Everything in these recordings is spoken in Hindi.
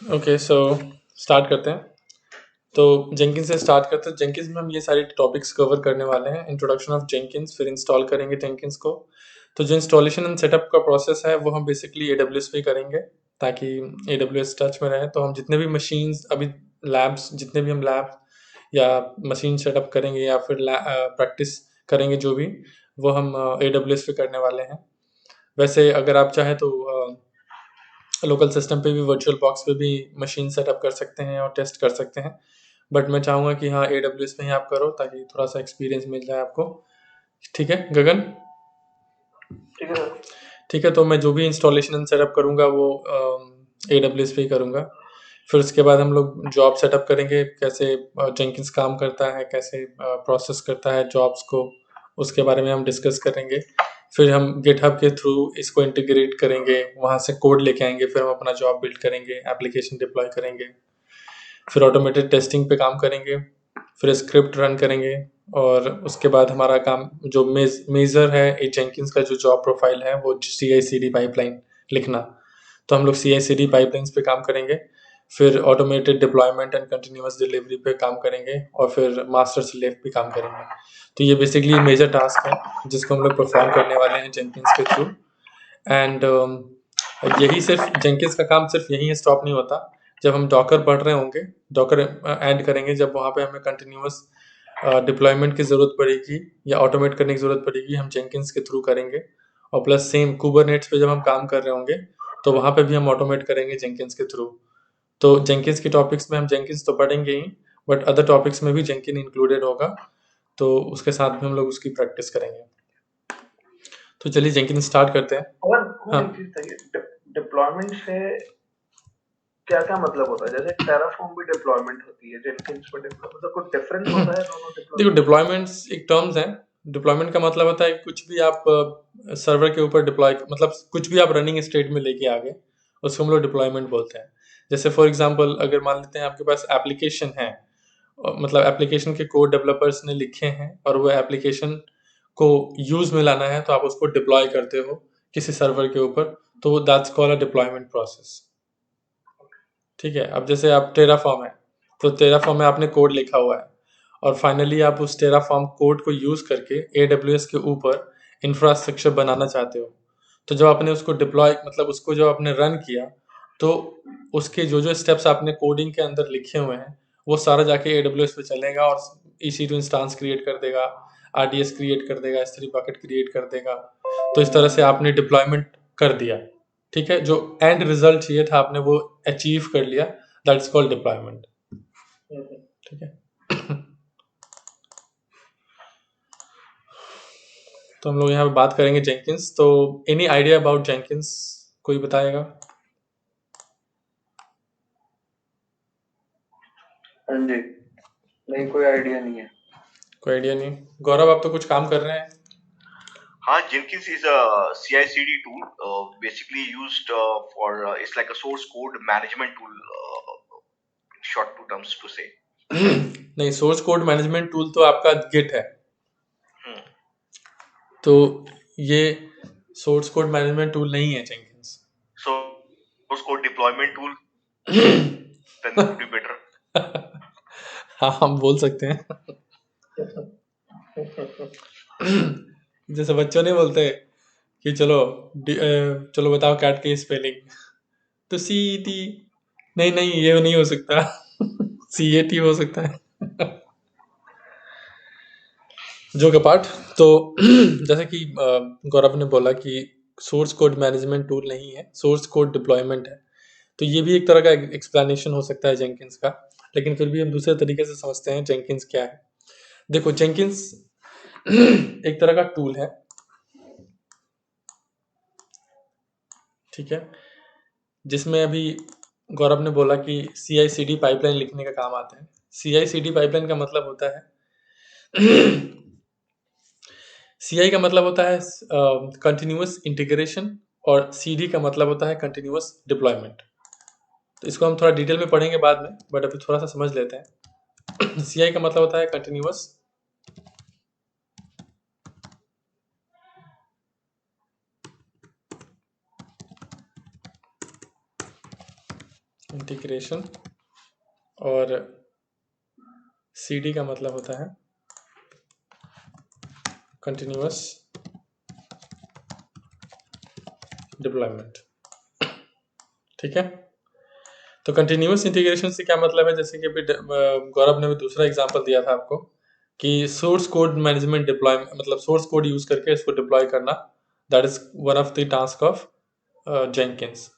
ओके, सो स्टार्ट करते हैं। तो जेंकिन्स से स्टार्ट करते हैं। जेंकिन्स में हम ये सारे टॉपिक्स कवर करने वाले हैं। इंट्रोडक्शन ऑफ जेंकिन्स, फिर इंस्टॉल करेंगे जेंकिन्स को। तो जो इंस्टॉलेशन एंड सेटअप का प्रोसेस है वो हम बेसिकली AWS पे ही करेंगे, ताकि AWS टच में रहे। तो हम जितने भी मशीन्स अभी लैब्स जितने भी हम लैब या मशीन सेटअप करेंगे या फिर प्रैक्टिस करेंगे, जो भी वो हम AWS पे करने वाले हैं। वैसे अगर आप चाहें तो लोकल सिस्टम पे भी, वर्चुअल बॉक्स पे भी मशीन सेटअप कर सकते हैं और टेस्ट कर सकते हैं। बट मैं चाहूँगा कि हाँ, AWS में ही आप करो, ताकि थोड़ा सा एक्सपीरियंस मिल जाए आपको। ठीक है गगन? ठीक है सर। ठीक है, तो मैं जो भी इंस्टॉलेशन सेटअप करूँगा वो AWS पे ही करूँगा। फिर उसके बाद हम लोग जॉब सेटअप करेंगे, कैसे जेंकिन्स काम करता है, कैसे प्रोसेस करता है जॉब्स को, उसके बारे में हम डिस्कस करेंगे। फिर हम गिटहब के थ्रू इसको इंटीग्रेट करेंगे, वहाँ से कोड लेके आएंगे, फिर हम अपना जॉब बिल्ड करेंगे, एप्लीकेशन डिप्लॉय करेंगे। फिर ऑटोमेटेड टेस्टिंग पे काम करेंगे, फिर स्क्रिप्ट रन करेंगे। और उसके बाद हमारा काम जो मेजर है जेंकिन्स का, जो जॉब प्रोफाइल है वो CI/CD पाइपलाइन लिखना। तो हम लोग CI/CD पाइपलाइंस पे काम करेंगे, फिर automated deployment and continuous delivery पे काम करेंगे, और फिर मास्टर स्लेव पे काम करेंगे। तो ये बेसिकली मेजर टास्क है जिसको हम लोग परफॉर्म करने वाले हैं जेंकिन्स के थ्रू। एंड यही सिर्फ जेंकिन्स का काम सिर्फ यहीं स्टॉप नहीं होता। जब हम डॉकर पढ़ रहे होंगे, डॉकर ऐड करेंगे, जब वहाँ पे हमें कंटिन्यूअस डिप्लॉयमेंट की ज़रूरत पड़ेगी या ऑटोमेट करने की ज़रूरत पड़ेगी, हम जेंकिन्स के थ्रू करेंगे। और प्लस सेम कुबरनेट्स पे जब हम काम कर रहे होंगे, तो वहाँ पे भी हम ऑटोमेट करेंगे जेंकिन्स के थ्रू। तो जेंकिन्स के टॉपिक्स में हम जेंकिन्स तो पढ़ेंगे ही, बट अदर टॉपिक्स में भी जेंकिन इंक्लूडेड होगा। तो उसके साथ भी हम लोग उसकी प्रैक्टिस करेंगे। तो चलिए जेंकिन स्टार्ट करते हैं। अगर हाँ, एक चीज चाहिए, डिप्लॉयमेंट से क्या क्या मतलब होता है? जैसे टेराफॉर्म भी डिप्लॉयमेंट होती है, जेनकिंस में डिप्लॉय, मतलब कुछ डिफरेंस होता है दोनों देखो, डिप्लॉयमेंट में? डिप्लॉयमेंट्स एक टर्म्स हैं। डिप्लॉयमेंट का मतलब होता है कि कुछ भी आप सर्वर के ऊपर डिप्लॉय, मतलब कुछ भी आप रनिंग स्टेट में लेके आ गए, उसको हम लोग डिप्लॉयमेंट बोलते हैं। जैसे फॉर एग्जांपल, अगर मान लेते हैं आपके पास एप्लीकेशन है, मतलब एप्लीकेशन के कोड डेवलपर्स ने लिखे हैं और वो एप्लीकेशन को यूज में लाना है, तो आप उसको डिप्लॉय करते हो किसी सर्वर के ऊपर, तो that's called a deployment process. ठीक है, अब जैसे आप टेराफॉर्म है, तो टेराफॉर्म में आपने कोड लिखा हुआ है, और फाइनली आप उस टेराफॉर्म कोड को यूज करके AWS के ऊपर इंफ्रास्ट्रक्चर बनाना चाहते हो। तो जब आपने उसको डिप्लॉय, मतलब उसको जब आपने रन किया, तो उसके जो जो स्टेप्स आपने कोडिंग के अंदर लिखे हुए हैं, वो सारा जाके AWS पे चलेगा और EC2 इंस्टांस क्रिएट कर देगा, RDS क्रिएट कर देगा, S3 बकेट क्रिएट कर देगा। तो इस तरह से आपने डिप्लॉयमेंट कर दिया। ठीक है, जो एंड रिजल्ट चाहिए था आपने वो अचीव कर लिया। That's called deployment. ठीक है। तो हम लोग यहाँ पे बात करेंगे जेंकिन्स। तो एनी आइडिया अबाउट जेंकिन्स, कोई बताएगा? हाँ जी, नहीं कोई आइडिया नहीं है। कोई आइडिया नहीं। गौरव, आप तो कुछ काम कर रहे हैं। हाँ, Jenkins is a CI/CD tool, basically used for it's like a source code management tool, short two terms to say. नहीं, सोर्स कोड मैनेजमेंट टूल तो आपका गिट है। Hmm. तो ये सोर्स कोड मैनेजमेंट टूल नहीं है Jenkins. So source code deployment tool, then would be better. हाँ, हम बोल सकते हैं। जैसे बच्चों नहीं बोलते कि चलो चलो बताओ कैट की स्पेलिंग, तो CET। नहीं नहीं, ये नहीं हो सकता। CAT हो सकता है। जो का पार्ट। तो जैसे कि गौरव ने बोला कि सोर्स कोड मैनेजमेंट टूल नहीं है, सोर्स कोड डिप्लॉयमेंट है। तो ये भी एक तरह का एक्सप्लेनेशन हो सकता है जेंकिन्स का, लेकिन फिर भी हम दूसरे तरीके से समझते हैं जेंकिन्स क्या है। देखो, जेंकिन्स एक तरह का टूल है। ठीक है, जिसमें अभी गौरव ने बोला कि CI/CD पाइपलाइन लिखने का काम आता है। CI/CD पाइपलाइन का मतलब होता है CI का मतलब होता है कंटिन्यूअस इंटीग्रेशन, और CD का मतलब होता है कंटिन्यूअस डिप्लॉयमेंट। तो इसको हम थोड़ा डिटेल में पढ़ेंगे बाद में, बट अभी थोड़ा सा समझ लेते हैं। CI का मतलब होता है कंटिन्यूअस इंटीग्रेशन, और CD का मतलब होता है कंटिन्यूअस डिप्लॉयमेंट। ठीक है, तो कंटिन्यूअस इंटीग्रेशन से क्या मतलब है, जैसे कि अभी गौरव ने भी दूसरा एग्जांपल दिया था आपको कि सोर्स कोड मैनेजमेंट डिप्लॉयमेंट, मतलब सोर्स कोड यूज करके इसको डिप्लॉय करना, that is one of the task of Jenkins.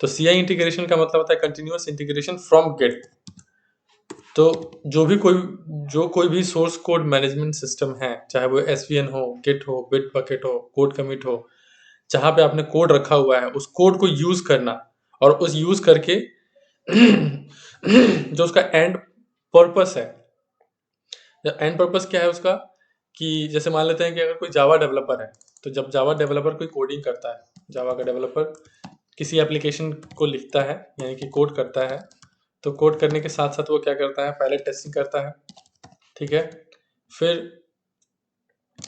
तो CI इंटीग्रेशन का मतलब होता है कंटिन्यूअस इंटीग्रेशन फ्रॉम गिट। तो जो कोई भी सोर्स कोड मैनेजमेंट सिस्टम है, चाहे वो SVN हो, गिट हो, बिटबकेट हो, कोड कमिट हो, जहां पे आपने कोड रखा हुआ है उस कोड को यूज करना, और उस यूज करके जो उसका एंड पर्पस है, एंड पर्पस क्या है उसका, कि जैसे मान लेते हैं कि अगर कोई जावा डेवलपर है, तो जब जावा डेवलपर कोई कोडिंग करता है, जावा का डेवलपर किसी एप्लीकेशन को लिखता है यानी कि कोड करता है, तो कोड करने के साथ साथ वो क्या करता है, पहले टेस्टिंग करता है, ठीक है, फिर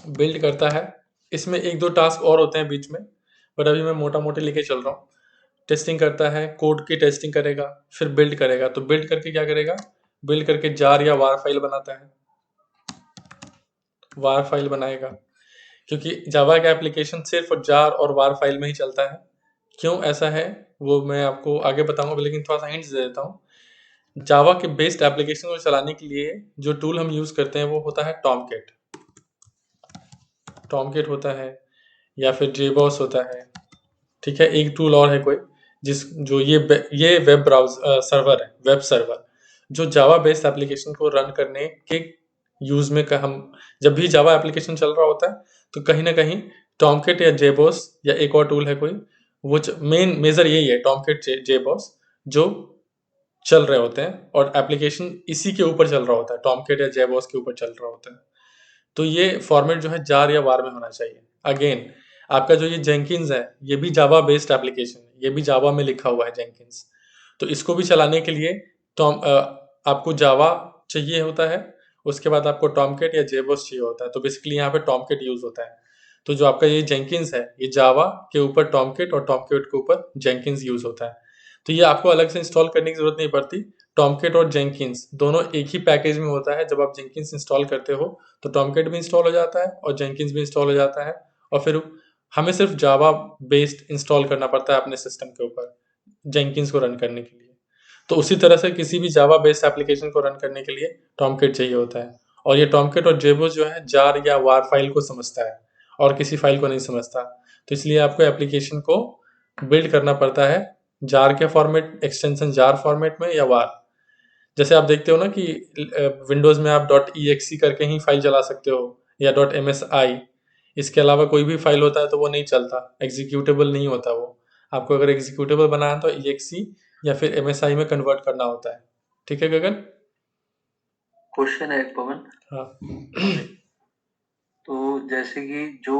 बिल्ड करता है। इसमें एक दो टास्क और होते हैं बीच में, बट अभी मैं मोटा मोटी लेके चल रहा हूँ। टेस्टिंग करता है, कोड की टेस्टिंग करेगा, फिर बिल्ड करेगा। तो बिल्ड करके क्या करेगा, बिल्ड करके जार या वार फाइल बनाता है, वार फाइल बनाएगा, क्योंकि जावा का एप्लीकेशन सिर्फ जार और वार फाइल में ही चलता है। क्यों ऐसा है वो मैं आपको आगे बताऊंगा, लेकिन थोड़ा सा हिंट्स दे देता हूँ। जावा के बेस्ड एप्लीकेशन को चलाने के लिए जो टूल हम यूज करते हैं वो होता है टॉमकेट। टॉमकेट होता है या फिर जेबॉस होता है, ठीक है। एक टूल और है कोई जो ये वेब ब्राउजर सर्वर है, वेब सर्वर, जो जावा बेस्ड एप्लीकेशन को रन करने के यूज में हम जब भी जावा एप्लीकेशन चल रहा होता है तो कहीं ना कहीं टॉमकेट या जेबॉस या एक और टूल है कोई, वो मेन मेजर यही है, टॉमकेट जेबॉस, जो चल रहे होते हैं और एप्लीकेशन इसी के ऊपर चल रहा होता है, टॉमकेट या जेबॉस के ऊपर चल रहा होता है। तो ये फॉर्मेट जो है जार या वार में होना चाहिए। अगेन आपका जो ये जेंकिंस है ये भी जावा बेस्ड एप्लीकेशन है, ये भी जावा में लिखा हुआ है जेंकिंस। तो इसको भी चलाने के लिए आपको जावा चाहिए होता है, उसके बाद आपको टॉमकेट या जेबॉस चाहिए होता है। तो बेसिकली यहाँ पे टॉमकेट यूज होता है। तो जो आपका ये जेंकिंस है ये जावा के ऊपर टॉमकेट और टॉमकेट के ऊपर जेंकिंस यूज होता है। तो ये आपको अलग से इंस्टॉल करने की जरूरत नहीं पड़ती। टॉमकेट और जेंकिंस दोनों एक ही पैकेज में होता है। जब आप जेंकिंस इंस्टॉल करते हो तो टॉमकेट भी इंस्टॉल हो जाता है और जेंकिंस भी इंस्टॉल हो जाता है, और फिर हमें सिर्फ जावा बेस्ड इंस्टॉल करना पड़ता है अपने सिस्टम के ऊपर जेंकिंस को रन करने के लिए। तो उसी तरह से किसी भी जावा बेस्ड एप्लीकेशन को रन करने के लिए टॉमकेट चाहिए होता है। और ये टॉमकेट और जेबॉस जो है जार या वार फाइल को समझता है और किसी फाइल को नहीं समझता। तो इसलिए आपको एप्लीकेशन को बिल्ड करना पड़ता है जार के फॉर्मेट, एक्सटेंशन जार फॉर्मेट में या वार। जैसे आप देखते हो ना कि विंडोज में आप .exe करके ही फाइल चला सकते हो या .msi, इसके अलावा कोई भी फाइल होता है तो वो नहीं चलता, एग्जीक्यूटेबल नहीं होता वो। आपको अगर एग्जीक्यूटेबल बनाना है तो exe या फिर MSI में कन्वर्ट करना होता है। ठीक है गगन? क्वेश्चन है एक पवन। हाँ तो जैसे कि जो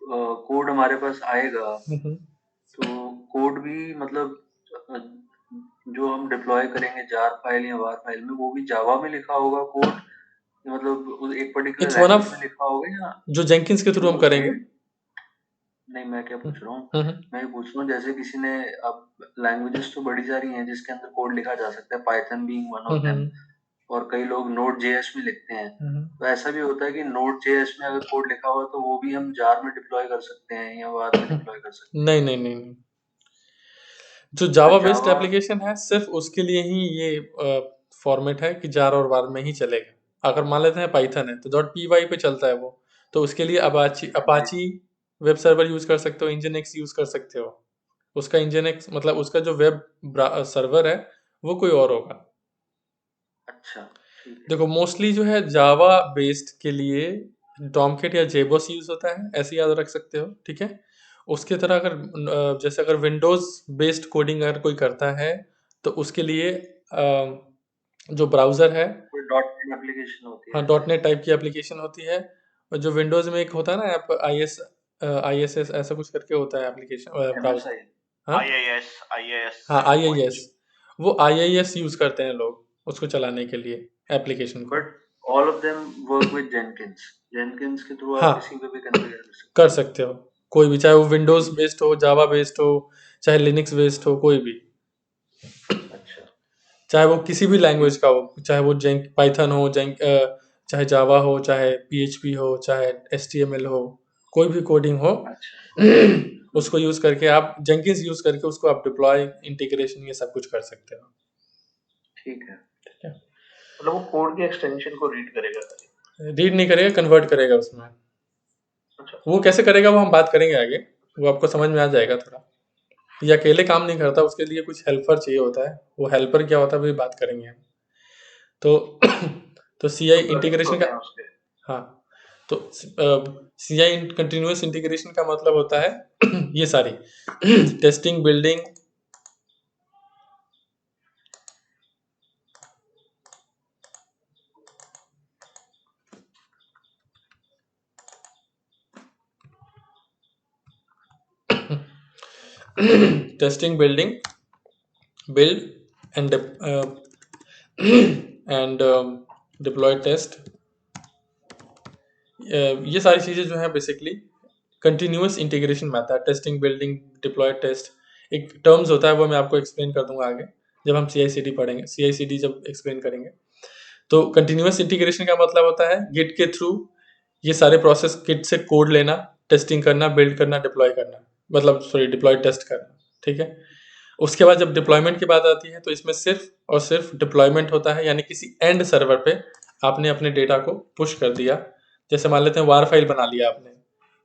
कोड हमारे पास आएगा तो कोड भी मतलब जो हम डिप्लॉय करेंगे जार फाइल या वार फाइल में, वो भी जावा में लिखा होगा कोड, मतलब एक particular it's one language of में लिखा होगा या जो जेंकिंस के थ्रू हम करेंगे। नहीं, मैं क्या पूछ रहा हूँ, मैं ये पूछ रहा हूँ जैसे किसी ने, अब लैंग्वेजेस तो बड़ी सारी हैं जिसके अंदर कोड लिखा जा सकता है, Python being one of them, और कई लोग Node.js में लिखते हैं। तो ऐसा भी होता है कि Node.js में अगर कोड लिखा हुआ तो वो भी हम जार में डिप्लॉय कर सकते हैं या वार में डिप्लॉय कर सकते हैं? नहीं नहीं नहीं नहीं, जो जावा बेस्ड एप्लीकेशन है सिर्फ उसके लिए ही ये फॉर्मेट है कि जार और वार में ही चलेगा। अगर मान लेते हैं पाइथन है तो .py पे चलता है वो, तो उसके लिए अपाची वेब सर्वर यूज कर सकते हो, इंजनएक्स यूज कर सकते हो। उसका इंजनएक्स मतलब उसका जो वेब सर्वर है वो कोई और होगा। अच्छा, ठीक है। देखो मोस्टली जो है जावा बेस्ड के लिए टॉमकेट या जेबॉस यूज होता है, ऐसे याद रख सकते हो, ठीक है। उसके तरह अगर जैसे अगर विंडोज बेस्ड कोडिंग अगर कोई करता है तो उसके लिए जो ब्राउजर है, कोई .NET एप्लीकेशन होती है, हाँ .NET टाइप की एप्लीकेशन होती है। और जो विंडोज में एक होता है ना ऐप ISS ऐसा कुछ करके होता है एप्लीकेशन ब्राउजर, MSI। हाँ IIS हाँ IIS, वो IIS यूज करते हैं लोग उसको चलाने के लिए एप्लीकेशन को। But all of them work with Jenkins के थ्रू हाँ आप किसी को भी कॉन्फ़िगर कर सकते हो, कोई भी, चाहे वो विंडोज बेस्ड हो, जावा बेस्ड हो, चाहे लिनक्स बेस्ड हो, कोई भी। अच्छा, चाहे वो किसी भी लैंग्वेज का हो, चाहे वो पाइथन हो, चाहे जावा हो, चाहे PHP हो, चाहे HTML हो, कोई भी कोडिंग हो, अच्छा उसको यूज करके आप जेंकिंस यूज करके उसको आप डिप्लॉय, इंटीग्रेशन, ये सब कुछ कर सकते हो। ठीक है, ठीक है, मतलब वो कोड के एक्सटेंशन को रीड करेगा खाली। रीड नहीं करेगा, कन्वर्ट करेगा उसमें। अच्छा वो कैसे करेगा वो हम बात करेंगे आगे, वो आपको समझ में आ जाएगा थोड़ा। ये अकेले काम नहीं करता, उसके लिए कुछ हेल्पर चाहिए होता है। वो हेल्पर क्या होता है वो बात करेंगे हम। तो तो CI तो प्लगइन्स इंटीग्रेशन का, होते हैं उसके। हाँ, तो CI कंटिन्यूअस इंटीग्रेशन का मतलब होता है ये सारी testing, building, testing, building, build and deploy test, ये सारी चीज़ें जो हैं बेसिकली कंटिन्यूअस इंटीग्रेशन में आता है। टेस्टिंग, बिल्डिंग, डिप्लॉय, टेस्ट, एक टर्म्स होता है, वो मैं आपको एक्सप्लेन कर दूंगा आगे जब हम CI/CD पढ़ेंगे, CI/CD जब एक्सप्लेन करेंगे। तो कंटिन्यूअस इंटीग्रेशन का मतलब होता है गिट के थ्रू ये सारे प्रोसेस, गिट से कोड लेना, टेस्टिंग करना, बिल्ड करना, डिप्लॉय करना, मतलब सॉरी डिप्लॉय टेस्ट करना। ठीक है, उसके बाद जब डिप्लॉयमेंट की बात आती है तो इसमें सिर्फ और सिर्फ डिप्लॉयमेंट होता है, यानी किसी एंड सर्वर पे आपने अपने डेटा को पुश कर दिया। जैसे मान लेते हैं वार फाइल बना लिया आपने,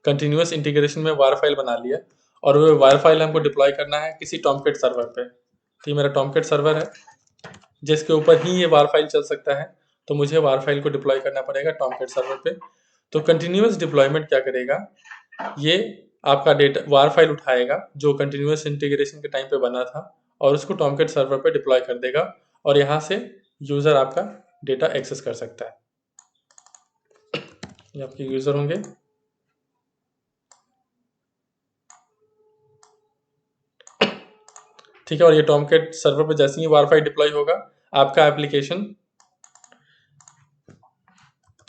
कंटिन्यूअस इंटीग्रेशन में वार फाइल बना लिया, और वो वार फाइल हमको डिप्लॉय करना है किसी टॉमकेट सर्वर पे। तो ये मेरा टॉमकेट सर्वर है जिसके ऊपर ही ये वार फाइल चल सकता है, तो मुझे वार फाइल को डिप्लॉय करना पड़ेगा टॉमकेट सर्वर पे। तो कंटिन्यूअस डिप्लॉयमेंट क्या करेगा, ये आपका डेटा वार फाइल उठाएगा जो कंटिन्यूअस इंटीग्रेशन के टाइम पे बना था, और उसको टॉमकेट सर्वर पे डिप्लॉय कर देगा, और यहाँ से यूजर आपका डेटा एक्सेस कर सकता है। ये आपके यूजर होंगे। ठीक है, और ये टॉमकेट सर्वर पे जैसे ही वार फाइल डिप्लॉय होगा, आपका एप्लीकेशन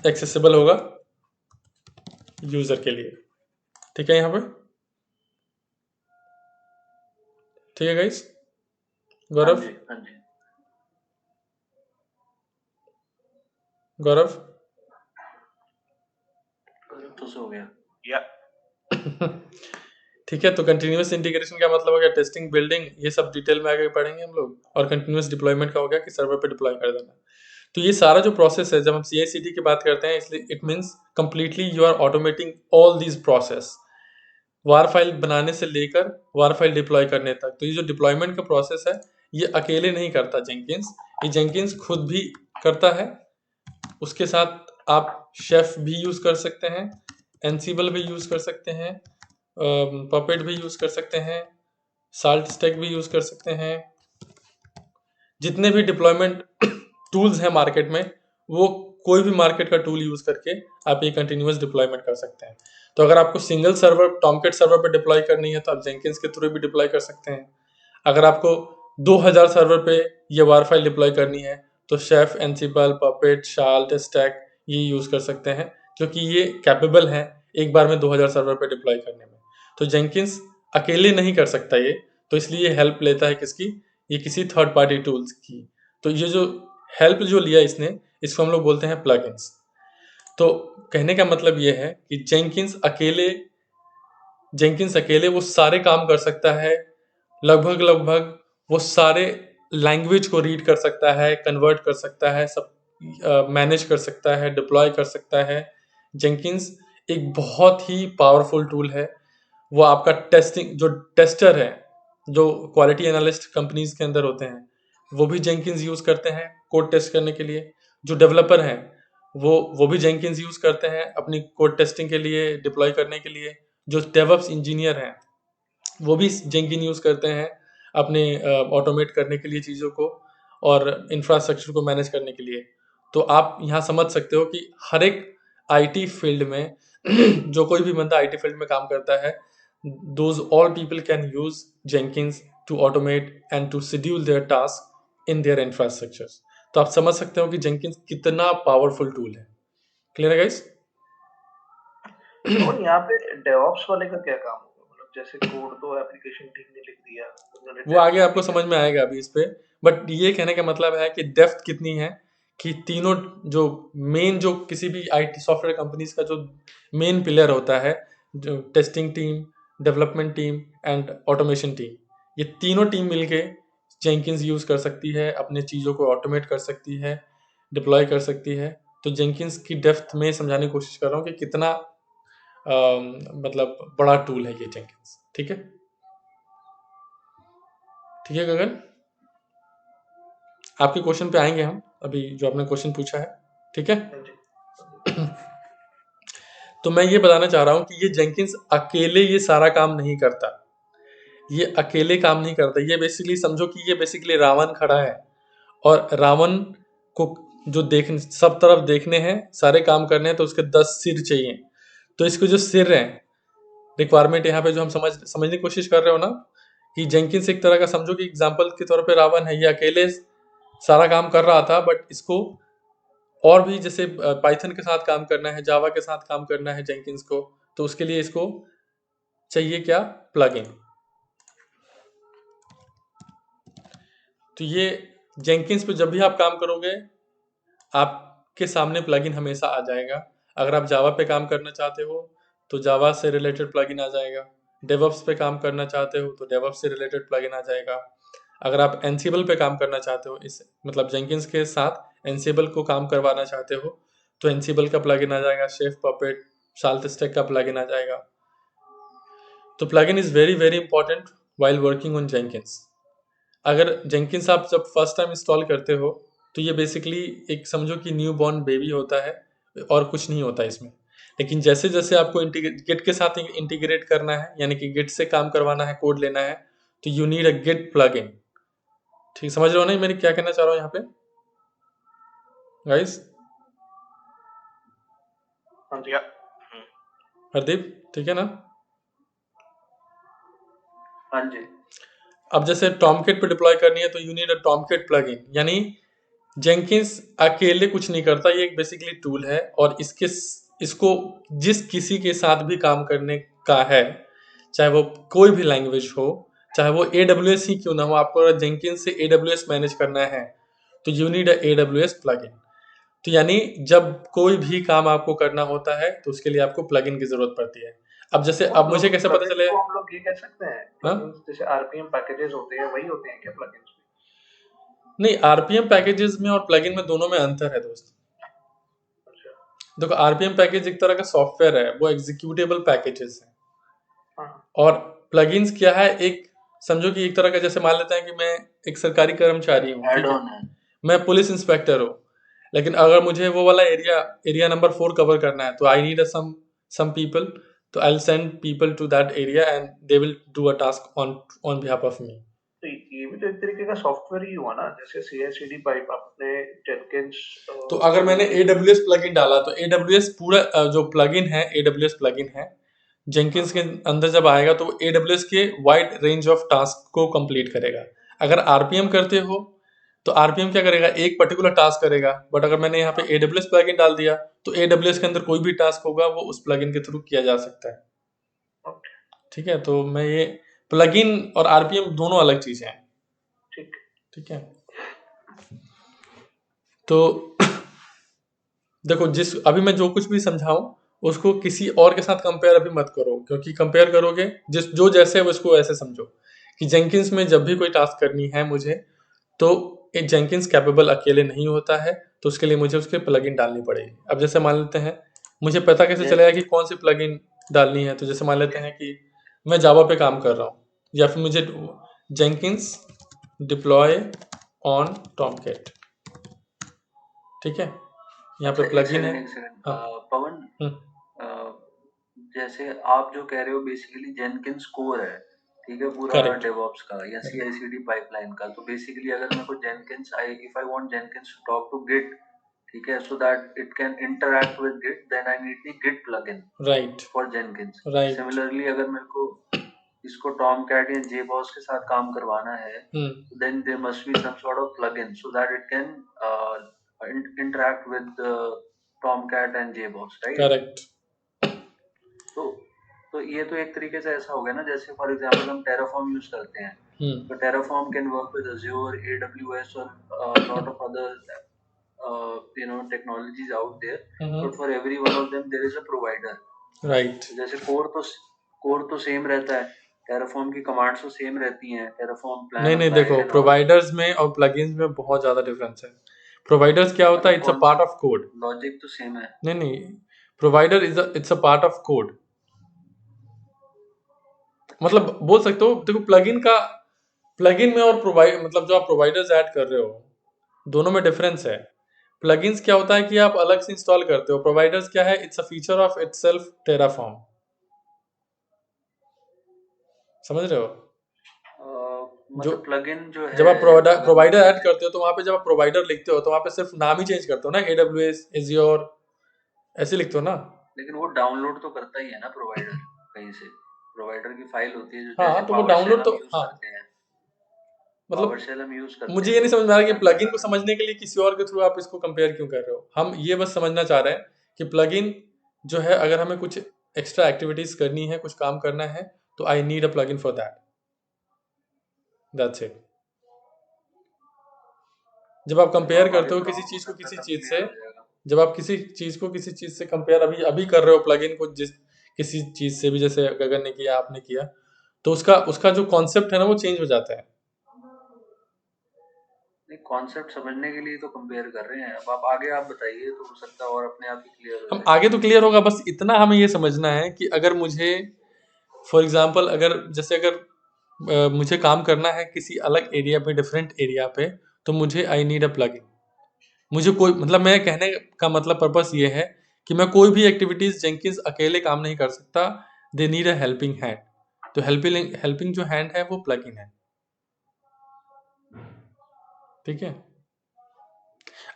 एक्सेसिबल होगा यूजर के लिए। ठीक है यहाँ पे, ठीक है गाइस। हाँ गौरव, जी, हाँ जी। गौरव तो सो गया। या ठीक है, तो कंटिन्यूअस इंटीग्रेशन का मतलब हो गया टेस्टिंग, बिल्डिंग, ये सब डिटेल में आगे पढ़ेंगे हम लोग। और कंटिन्यूअस डिप्लॉयमेंट का हो गया कि सर्वर पे डिप्लॉय कर देना। तो ये सारा जो प्रोसेस है, जब हम CI/CD की बात करते हैं, इसलिए it means completely you are automating all these process, war file बनाने से लेकर वार फाइल डिप्लॉय करने तक। तो ये जो डिप्लॉयमेंट का प्रोसेस है, ये अकेले नहीं करता जेंकिंस, ये जेंकिंस खुद भी करता है। उसके साथ आप शेफ भी यूज कर सकते हैं, एनसिबल भी यूज कर सकते हैं, पपेट भी यूज कर सकते हैं, साल्ट स्टैक भी यूज कर सकते हैं। जितने भी डिप्लॉयमेंट टूल्स हैं मार्केट में, वो कोई भी मार्केट का टूल यूज करके आप ये कंटिन्यूअस डिप्लॉयमेंट कर सकते हैं। तो अगर आपको सिंगल सर्वर टॉमकेट सर्वर पे डिप्लॉय करनी है तो आप जेंकिंस के थ्रू भी डिप्लॉय कर सकते हैं। अगर आपको 2000 सर्वर पे ये वार फाइल डिप्लॉय करनी है तो शेफ, एनसिबल, पपेट, साल्ट स्टैक ये यूज कर सकते हैं, क्योंकि ये कैपेबल है एक बार में 2000 सर्वर पे डिप्लॉय करने में। तो जेंकिंस अकेले नहीं कर सकता ये, तो इसलिए हेल्प लेता है किसकी, ये किसी थर्ड पार्टी टूल्स की। तो ये जो हेल्प जो लिया इसने, इसको हम लोग बोलते हैं प्लगइन्स। तो कहने का मतलब ये है कि जेंकिंस अकेले वो सारे काम कर सकता है, लगभग वो सारे लैंग्वेज को रीड कर सकता है, कन्वर्ट कर सकता है, सब मैनेज कर सकता है, डिप्लॉय कर सकता है। जेंकिंस एक बहुत ही पावरफुल टूल है। वो आपका टेस्टिंग, जो टेस्टर है, जो क्वालिटी एनालिस्ट कंपनीज के अंदर होते हैं, वो भी जेंकिंस यूज करते हैं कोड टेस्ट करने के लिए। जो डेवलपर हैं वो भी जेंकिंस यूज करते हैं अपनी कोड टेस्टिंग के लिए, डिप्लॉय करने के लिए। जो डेवऑप्स इंजीनियर हैं वो भी जेंकिन यूज करते हैं अपने ऑटोमेट करने के लिए चीज़ों को, और इंफ्रास्ट्रक्चर को मैनेज करने के लिए। तो आप यहाँ समझ सकते हो कि हर एक IT फील्ड में जो कोई भी बंदा IT फील्ड में काम करता है, those all people can use Jenkins to automate and to schedule their task in their infrastructure. तो आप समझ सकते हो कि जेंकिंस कितना पावरफुल टूल है। क्लियर है गाइस? और यहाँ पे डेवऑप्स वाले का क्या काम होगा, मतलब जैसे कोड तो एप्लीकेशन टीम ने लिख दिया, उन्होंने वो आगे टेस्ट आपको भी समझ कर में आएगा अभी इस पे। बट ये कहने का मतलब है कि डेप्थ कितनी है कि तीनों जो मेन जो किसी भी आईटी सॉफ्टवेयर कंपनीज का जो मेन पिलर होता है, जो testing team, development team and automation team, ये तीनों टीम मिलके जेंकिंस यूज कर सकती है, अपने चीज़ों को ऑटोमेट कर सकती है, डिप्लॉय कर सकती है। तो जेंकिंस की डेप्थ में समझाने की कोशिश कर रहा हूँ कि कितना मतलब बड़ा टूल है ये जेंकिंस। ठीक है, ठीक है गगन, आपके क्वेश्चन पे आएंगे हम अभी, जो आपने क्वेश्चन पूछा है। ठीक है, हाँ जी। तो मैं ये बताना चाह रहा हूँ कि ये जेंकिंस अकेले ये सारा काम नहीं करता, ये अकेले काम नहीं करता। ये बेसिकली समझो कि ये बेसिकली रावण खड़ा है और रावण को जो देख सब तरफ देखने हैं, सारे काम करने हैं, तो उसके 10 सिर चाहिए। तो इसके जो सिर हैं, रिक्वायरमेंट यहाँ पे जो हम समझने की कोशिश कर रहे हो ना, कि जेंकिंस एक तरह का समझो कि एग्जाम्पल के तौर पे रावण है, ये अकेले सारा काम कर रहा था, बट इसको और भी जैसे पाइथन के साथ काम करना है, जावा के साथ काम करना है जेंकिंस को, तो उसके लिए इसको चाहिए क्या, प्लगइन। तो ये जेंकिंस पे जब भी आप काम करोगे, आपके सामने प्लगइन हमेशा आ जाएगा। अगर आप जावा पे काम करना चाहते हो तो जावा से रिलेटेड प्लगइन आ जाएगा, डेवऑप्स पे काम करना चाहते हो तो डेवऑप्स से रिलेटेड प्लगइन आ जाएगा। अगर आप एनसिबल पे काम करना चाहते हो, इस मतलब जेंकिंस के साथ एनसिबल को काम करवाना चाहते हो, तो एनसिबल का प्लगइन आ जाएगा, शेफ पपेट, साल्ट स्टैक का प्लगइन आ जाएगा। तो plugin is very very important while working on Jenkins. अगर जेंकिंस आप जब फर्स्ट टाइम इंस्टॉल करते हो तो ये बेसिकली एक समझो कि न्यू बॉर्न बेबी होता है और कुछ नहीं होता इसमें। लेकिन जैसे जैसे आपको गिट के साथ इंटीग्रेट करना है, यानी कि गिट से काम करवाना है, कोड लेना है, तो you need a Git plugin. ठीक, समझ रहे हो ना मेरी क्या कहना चाह रहा हूँ यहाँ पे गाइस? हाँ जी। या हरदीप, ठीक है ना? हाँ जी। अब जैसे टॉमकेट पे डिप्लॉय करनी है तो you need a Tomcat plugin. यानी जेंकिंस अकेले कुछ नहीं करता, ये एक बेसिकली टूल है, और इसको जिस किसी के साथ भी काम करने का है, चाहे वो कोई भी लैंग्वेज हो, चाहे वो AWS ही क्यों ना हो, आपको अगर जेंकिंस से AWS मैनेज करना है तो you need a AWS plugin. तो यानी जब कोई भी काम आपको करना होता है तो उसके लिए आपको प्लगइन की जरूरत पड़ती है। अब जैसे वो अब मुझे कैसे पता प्लगइन्स चले? को हम लोग ये कह सकते हैं, हाँ, प्लगइन्स जैसे आरपीएम पैकेजेस होते हैं, वही होते हैं क्या प्लगइन्स भी? नहीं, आरपीएम पैकेजेस में और प्लगइन में दोनों में अंतर है दोस्त। अच्छा। देखो, आरपीएम पैकेज एक तरह का सॉफ्टवेयर है, वो एग्जीक्यूटेबल पैकेजेस है। हाँ। और प्लगइन्स क्या है, एक समझो कि एक तरह का, जैसे मान लेते हैं कि मैं एक सरकारी कर्मचारी हूँ, ठीक एड है, ऑन है। मैं पुलिस इंस्पेक्टर हूँ, लेकिन अगर मुझे वो वाला एरिया नंबर 4 कवर करना है, तो आई नीड सम पीपल, तो I will send people to that area and they will do a task on behalf of me. तो ये भी तो एक तरीके का सॉफ्टवेयर ही हुआ ना, जैसे सीआई/सीडी पाइप आपने जेनकिंस तो अगर मैंने AWS प्लगइन डाला तो AWS पूरा जो प्लगइन है, AWS प्लगइन है, जेंकिंस के अंदर जब आएगा तो AWS के वाइड रेंज ऑफ टास्क को कंप्लीट करेगा। अगर आरपीएम करते हो तो आरपीएम क्या करेगा, एक पर्टिकुलर टास्क करेगा, बट अगर मैंने यहाँ पे AWS प्लगइन डाल दिया तो AWS के अंदर कोई भी टास्क होगा वो उस प्लगइन के थ्रू किया जा सकता है। ओके, ठीक है, तो मैं ये प्लगइन और आरपीएम दोनों अलग चीजें हैं। ठीक। ठीक है, तो देखो, जिस अभी मैं जो कुछ भी समझाऊं उसको किसी और के साथ कंपेयर अभी मत करो, क्योंकि कंपेयर करोगे जो जैसे है उसको ऐसे समझो कि जेंकिंस में जब भी कोई टास्क करनी है मुझे, तो एक जेंकिंस कैपेबल अकेले नहीं होता है, तो उसके लिए मुझे उसके प्लगइन डालनी पड़ेगी। अब जैसे मान लेते हैं, मुझे पता कैसे चलेगा कि कौन सी प्लगइन डालनी है? तो जैसे मान लेते हैं कि मैं जावा पे काम कर रहा हूँ, या फिर मुझे जेंकिंस डिप्लॉय ऑन टॉमकेट, ठीक है, यहाँ पे अच्छा, एक प्लगइन है। सेकंड एक सेकंड हाँ, पवन, हम्म, अ, जैसे आप जो कह रहे हो बेसिकली जेनकिंस कोर है, ठीक है, पूरा करेक्ट, डेवऑप्स का या CI/CD पाइपलाइन का। तो बेसिकली अगर मेरे को Jenkins if I want Jenkins to talk to Git, ठीक है, so that it can interact with Git, then I need the Git plugin right, for Jenkins. Right, similarly अगर मेरे को इसको टॉमकैट या जेबॉस के साथ काम करवाना है, then there must be some sort of plugin so that it can interact with Tomcat and JBoss, right? Correct. तो तो ये तो एक तरीके से ऐसा हो गया ना, जैसे फॉर एग्जांपल हम टेराफॉर्म यूज करते हैं, तो Terraform can work with Azure, AWS और lot of other technologies out there, but for every one of them there is a provider. Right. जैसे कोर तो सेम रहता है, टेराफॉर्म की कमांड्स तो सेम रहती हैं, टेराफॉर्म प्लान नहीं नहीं, देखो प्रोवाइडर्स में और प्लगइन्स में बहुत ज्यादा डिफरेंस है। प्रोवाइडर्स क्या होता है, it's a part of code. Logic तो सेम है। नहीं नहीं, provider it's a part of code. मतलब बोल सकते हो, देखो प्लगइन में और प्रोवाइड मतलब जो आप प्रोवाइडर्स ऐड कर रहे हो दोनों में डिफरेंस है। प्लगइन्स क्या होता है कि आप अलग से इंस्टॉल करते हो, प्रोवाइडर्स क्या है, it's a feature of itself Terraform. समझ रहे हो? जो प्लगइन जो है, जब आप प्रोवाइडर ऐड करते हो तो वहां पे जब आप प्रोवाइडर लिखते हो तो वहां पे सिर्फ नाम ही चेंज करते हो ना, AWS, Azure ऐसे लिखते हो ना। लेकिन वो डाउनलोड तो करता ही है ना प्रोवाइडर कहीं से, प्रोवाइडर की फाइल होती है जो हाँ, जैसे तो वो डाउनलोड तो यूज करते हैं, मतलब PowerShell हम यूज करते मुझे हैं, ये नहीं तो समझ में आ रहा कि प्लगइन को समझने के लिए किसी और के थ्रू आप इसको कंपेयर क्यों कर रहे हो। हम ये बस समझना चाह रहे हैं कि प्लगइन जो है, अगर हमें कुछ एक्स्ट्रा एक्टिविटीज करनी है, कुछ काम करना है, तो I need a plugin for that's it. जब आप कंपेयर करते हो किसी चीज को किसी चीज से, जब आप किसी चीज को किसी चीज से कंपेयर अभी कर रहे हो प्लगइन को किसी चीज से भी, जैसे गगन ने किया, आपने किया, तो उसका जो कॉन्सेप्ट है ना वो चेंज हो जाता है। कॉन्सेप्ट समझने के लिए तो कंपेयर कर रहे हैं। अब आप बताइए, तो हो सकता है और अपने आप ही क्लियर हो हम आगे तो क्लियर होगा, बस इतना हमें ये समझना है कि अगर मुझे फॉर एग्जांपल अगर मुझे काम करना है किसी अलग एरिया पे, डिफरेंट एरिया पे, तो मुझे आई नीड अ प्लगइन। मुझे कोई मतलब, मैं कहने का मतलब पर्पस ये है कि मैं कोई भी एक्टिविटीज जेंकिंस अकेले काम नहीं कर सकता, they need a helping hand. तो हेल्पिंग जो हैंड है वो प्लगइन है। ठीक है।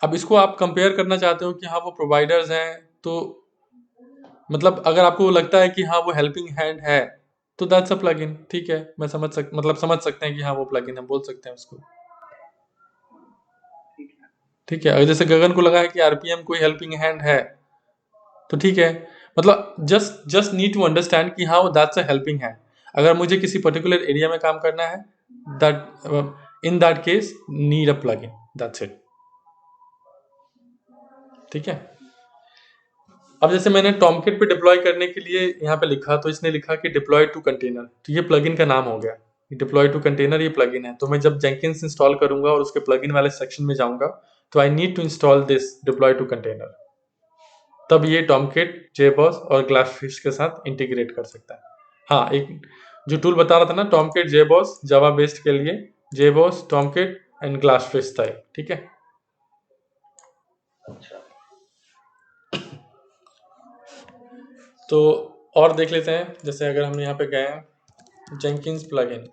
अब इसको आप कंपेयर करना चाहते हो कि हाँ वो प्रोवाइडर्स हैं, तो मतलब अगर आपको लगता है कि हाँ वो हेल्पिंग हैंड है तो दैट्स अ प्लगइन। ठीक है, मैं समझ सकते हैं कि हाँ वो प्लगइन है, बोल सकते हैं उसको। ठीक है, अगर जैसे गगन को लगा है कि RPM कोई हेल्पिंग हैंड है तो ठीक है, मतलब जस्ट नीड टू अंडरस्टैंड कि हाँ वो दैट्स अ हेल्पिंग हैंड। अगर मुझे किसी पर्टिकुलर एरिया में काम करना है, that in that case need a plugin, that's it. ठीक है। अब जैसे मैंने टॉमकिट पे डिप्लॉय करने के लिए यहाँ पे लिखा, तो इसने लिखा कि डिप्लॉय टू कंटेनर, तो ये प्लगइन का नाम हो गया। डिप्लॉय टू कंटेनर ये प्लगइन है। तो मैं जब जेंकिंस इंस्टॉल करूंगा और उसके प्लगइन वाले सेक्शन में जाऊंगा, तो I need to install this deploy to container, तब ये टॉमकिट, JBoss और ग्लासफिश के साथ इंटीग्रेट कर सकता है। हाँ, एक जो टूल बता रहा था ना, टॉमकिट, JBoss जावा बेस्ड के लिए, JBoss, टॉमकिट एंड ग्लासफिश था। ठीक है। अच्छा, तो और देख लेते हैं, जैसे अगर हम यहाँ पे गए हैं जेंकिंस प्लगइन,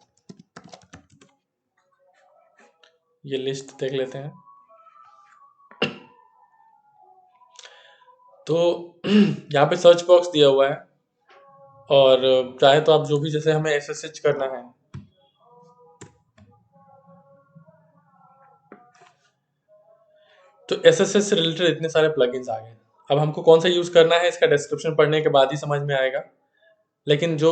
ये लिस्ट देख लेते हैं। तो यहाँ पे सर्च बॉक्स दिया हुआ है, और चाहे तो आप जो भी, जैसे हमें SSH करना है, तो SSH से रिलेटेड इतने सारे प्लगइन्स आ गए। अब हमको कौन सा यूज करना है इसका डिस्क्रिप्शन पढ़ने के बाद ही समझ में आएगा, लेकिन जो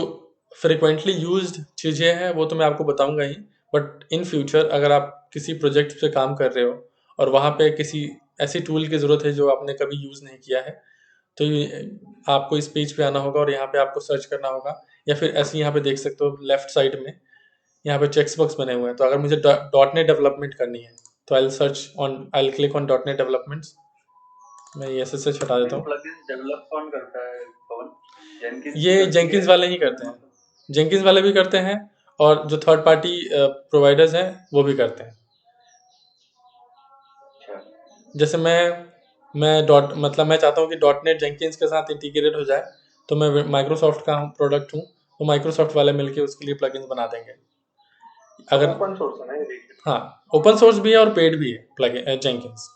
फ्रिक्वेंटली यूज्ड चीजें हैं वो तो मैं आपको बताऊंगा ही। बट इन फ्यूचर अगर आप किसी प्रोजेक्ट पे काम कर रहे हो और वहाँ पे किसी ऐसी टूल की ज़रूरत है जो आपने कभी यूज़ नहीं किया है, तो आपको इस पेज पे आना होगा और यहाँ पे आपको सर्च करना होगा, या फिर ऐसे यहाँ पे देख सकते हो लेफ्ट साइड में यहाँ पे चेक्स बॉक्स बने हुए हैं। तो अगर मुझे .NET डेवलपमेंट करनी है तो I click on .NET developments. मैं ये SSH हटा देता हूँ। प्लगइन्स डेवलप कौन करता है पवन? ये जेंकिंस वाले ही करते हैं, जेंकिंस वाले भी करते हैं, और जो थर्ड पार्टी प्रोवाइडर्स हैं वो भी करते हैं। जैसे मैं चाहता हूँ कि .NET जेंकिंस के साथ इंटीग्रेट हो जाए, तो मैं माइक्रोसॉफ्ट का प्रोडक्ट हूँ, तो माइक्रोसॉफ्ट वाले मिलके उसके लिए प्लगइन्स बना देंगे। अगर ओपन सोर्स है ना ये? हाँ, ओपन सोर्स भी है और पेड भी है प्लगइन जेंकिंस,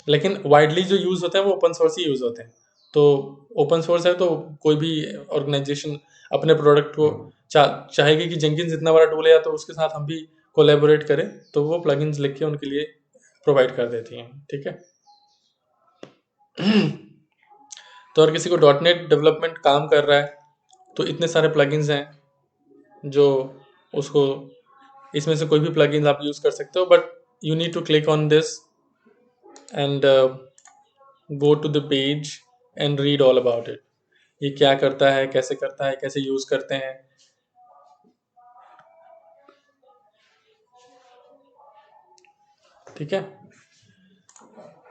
लेकिन वाइडली जो यूज होते हैं वो ओपन सोर्स ही यूज होते हैं। तो ओपन सोर्स है तो कोई भी ऑर्गेनाइजेशन अपने प्रोडक्ट को चाहेगी कि जेंकिंस इतना बड़ा टूल है तो उसके साथ हम भी कोलैबोरेट करें, तो वो प्लगइन्स लिख के उनके लिए प्रोवाइड कर देती हैं। ठीक है। तो अगर किसी को .NET डेवलपमेंट काम कर रहा है तो इतने सारे प्लगइन्स हैं जो उसको, इसमें से कोई भी प्लगइन आप यूज़ कर सकते हो, but you need to click on this and go to the page and read all about it. ये क्या करता है, कैसे यूज़ करते हैं। ठीक है,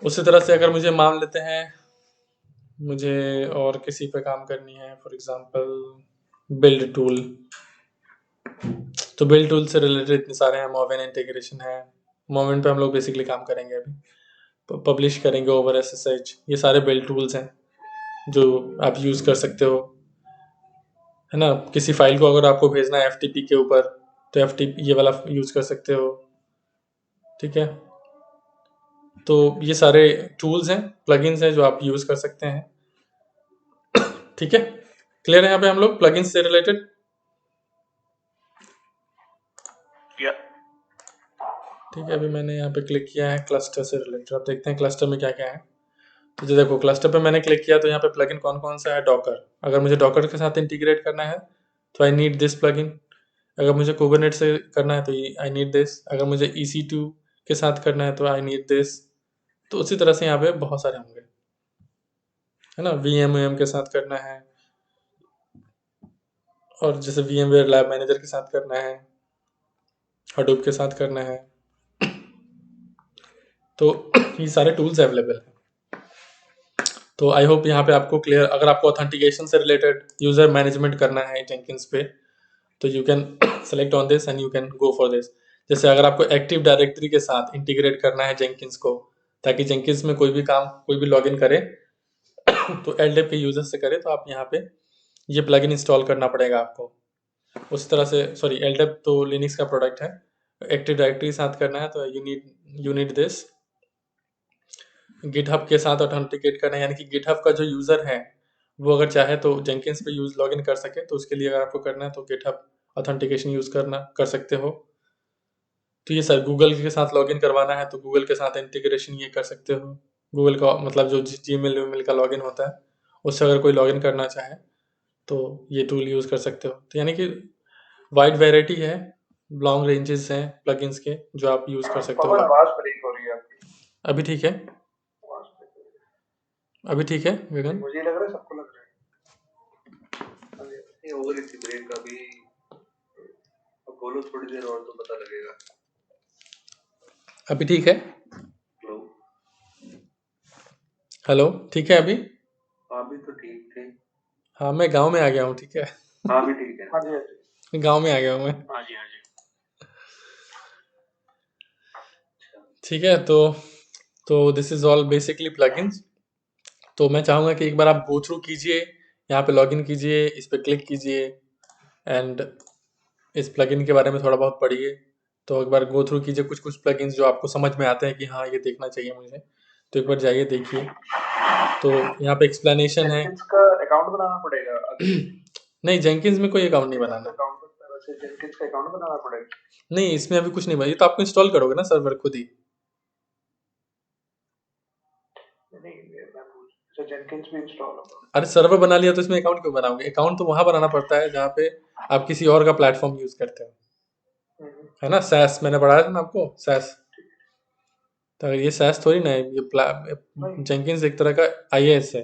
उसी तरह से अगर मुझे मान लेते हैं मुझे और किसी पे काम करनी है, फॉर एग्जांपल बिल्ड टूल, तो बिल्ड टूल से रिलेटेड इतने सारे हैं, मोवेन इंटीग्रेशन है, मोवेन पे हम लोग बेसिकली काम करेंगे अभी, पब्लिश करेंगे ओवर SSH, ये सारे बिल्ड टूल्स हैं जो आप यूज़ कर सकते हो, है ना। किसी फाइल को अगर आपको भेजना है FTP के ऊपर, तो FTP ये वाला यूज़ कर सकते हो। ठीक है, तो ये सारे टूल्स हैं, प्लगइन्स हैं जो आप यूज़ कर सकते हैं। ठीक है, क्लियर है यहाँ पे हम लोग प्लगइन्स से रिलेटेड। ठीक है, अभी मैंने यहाँ पे क्लिक किया है क्लस्टर से रिलेटेड, अब देखते हैं क्लस्टर में क्या क्या है। तो जो देखो क्लस्टर पे मैंने क्लिक किया तो यहाँ पे प्लगइन कौन कौन सा है, डॉकर। अगर मुझे डॉकर के साथ इंटीग्रेट करना है तो आई नीड दिस प्लगइन। अगर मुझे कुबरनेट से करना है तो आई नीड दिस। अगर मुझे EC2 के साथ करना है तो आई नीड दिस। तो उसी तरह से यहाँ पे बहुत सारे होंगे, है ना। VMware के साथ करना है, और जैसे VMware लैब मैनेजर के साथ करना है, हडूप के साथ करना है, तो ये सारे टूल्स अवेलेबल हैं। तो आई होप यहाँ पे आपको क्लियर। अगर आपको ऑथेंटिकेशन से रिलेटेड यूज़र मैनेजमेंट करना है जेंकिंस पे, तो you can select on this and you can go for this. जैसे अगर आपको एक्टिव डायरेक्टरी के साथ इंटीग्रेट करना है जेंकिंस को, ताकि जेंकिंस में कोई भी काम, कोई भी लॉगिन करे तो LDAP के यूजर से करे, तो आप यहाँ पे ये प्लगइन इंस्टॉल करना पड़ेगा आपको। उस तरह से, सॉरी LDAP तो लिनक्स का प्रोडक्ट है, एक्टिव डायरेक्टरी के साथ करना है तो यू नीड दिस। गिटहब के साथ ऑथेंटिकेट करना है, यानी कि गिटहब का जो यूज़र है वो अगर चाहे तो जेंकिंस पे लॉगिन कर सके, तो उसके लिए अगर आपको करना है तो गिटहब ऑथेंटिकेशन यूज़ कर सकते हो। तो ये सर गूगल के साथ लॉगिन करवाना है तो गूगल के साथ इंटीग्रेशन ये कर सकते हो। गूगल का मतलब जो Gmail का लॉगिन होता है उससे अगर कोई लॉगिन करना चाहे तो ये टूल यूज़ कर सकते हो। तो यानी कि वाइड वैरायटी है, लॉन्ग रेंजेस हैं प्लगइन्स के जो आप यूज़ कर सकते हो। पवन, आवाज ब्रेक हो रही है आपकी। अभी ठीक है, आवाज ब्रेक हो रही है। अभी ठीक है विगन। मुझे लग रहा है सबको लग रहा है। ये हो रही थी ब्रेक अभी, अब बोलो थोड़ी देर और तो पता लगेगा। अभी ठीक है, हेलो हेलो ठीक है अभी। अभी तो ठीक थे। हाँ मैं गांव में आ गया हूँ, ठीक है। हाँ भी ठीक है। हाँ जी, हाँ जी। गांव में आ गया हूँ मैं। हाँ जी, हाँ जी। ठीक है, तो this is all basically plugins. तो मैं चाहूँगा कि एक बार आप गो थ्रू कीजिए, यहाँ पे लॉगिन कीजिए, इस पे क्लिक कीजिए एंड इस प्लगइन के बारे में थोड़ा बहुत पढ़िए। तो एक बार गो थ्रू कीजिए कुछ कुछ प्लगइन्स जो आपको समझ में आते हैं कि हाँ ये देखना चाहिए मुझे, तो एक बार जाइए देखिए। तो यहाँ पे एक्सप्लेनेशन है। जेंकिंस का अकाउंट बनाना पड़ेगा अभी। नहीं, जेंकिंस में कोई अकाउंट नहीं बनाना। अकाउंट वैसे जेंकिंस का अकाउंट बनाना पड़ेगा। नहीं, इसमें अभी कुछ नहीं बना, ये तो आपको इंस्टॉल करोगे ना सर्वर खुद ही। नहीं, मैं पूछ जेंकिंस भी इंस्टॉल होगा। अरे सर्वर बना लिया तो इसमें अकाउंट क्यों बनाओगे? अकाउंट तो वहां बनाना पड़ता है जहाँ पे आप किसी और का प्लेटफॉर्म यूज करते हो, है ना। सैस मैंने पढ़ाया था ना आपको, सैस। तो ये सैस थोड़ी ना है, ये जेंकिंस एक तरह का IAS है।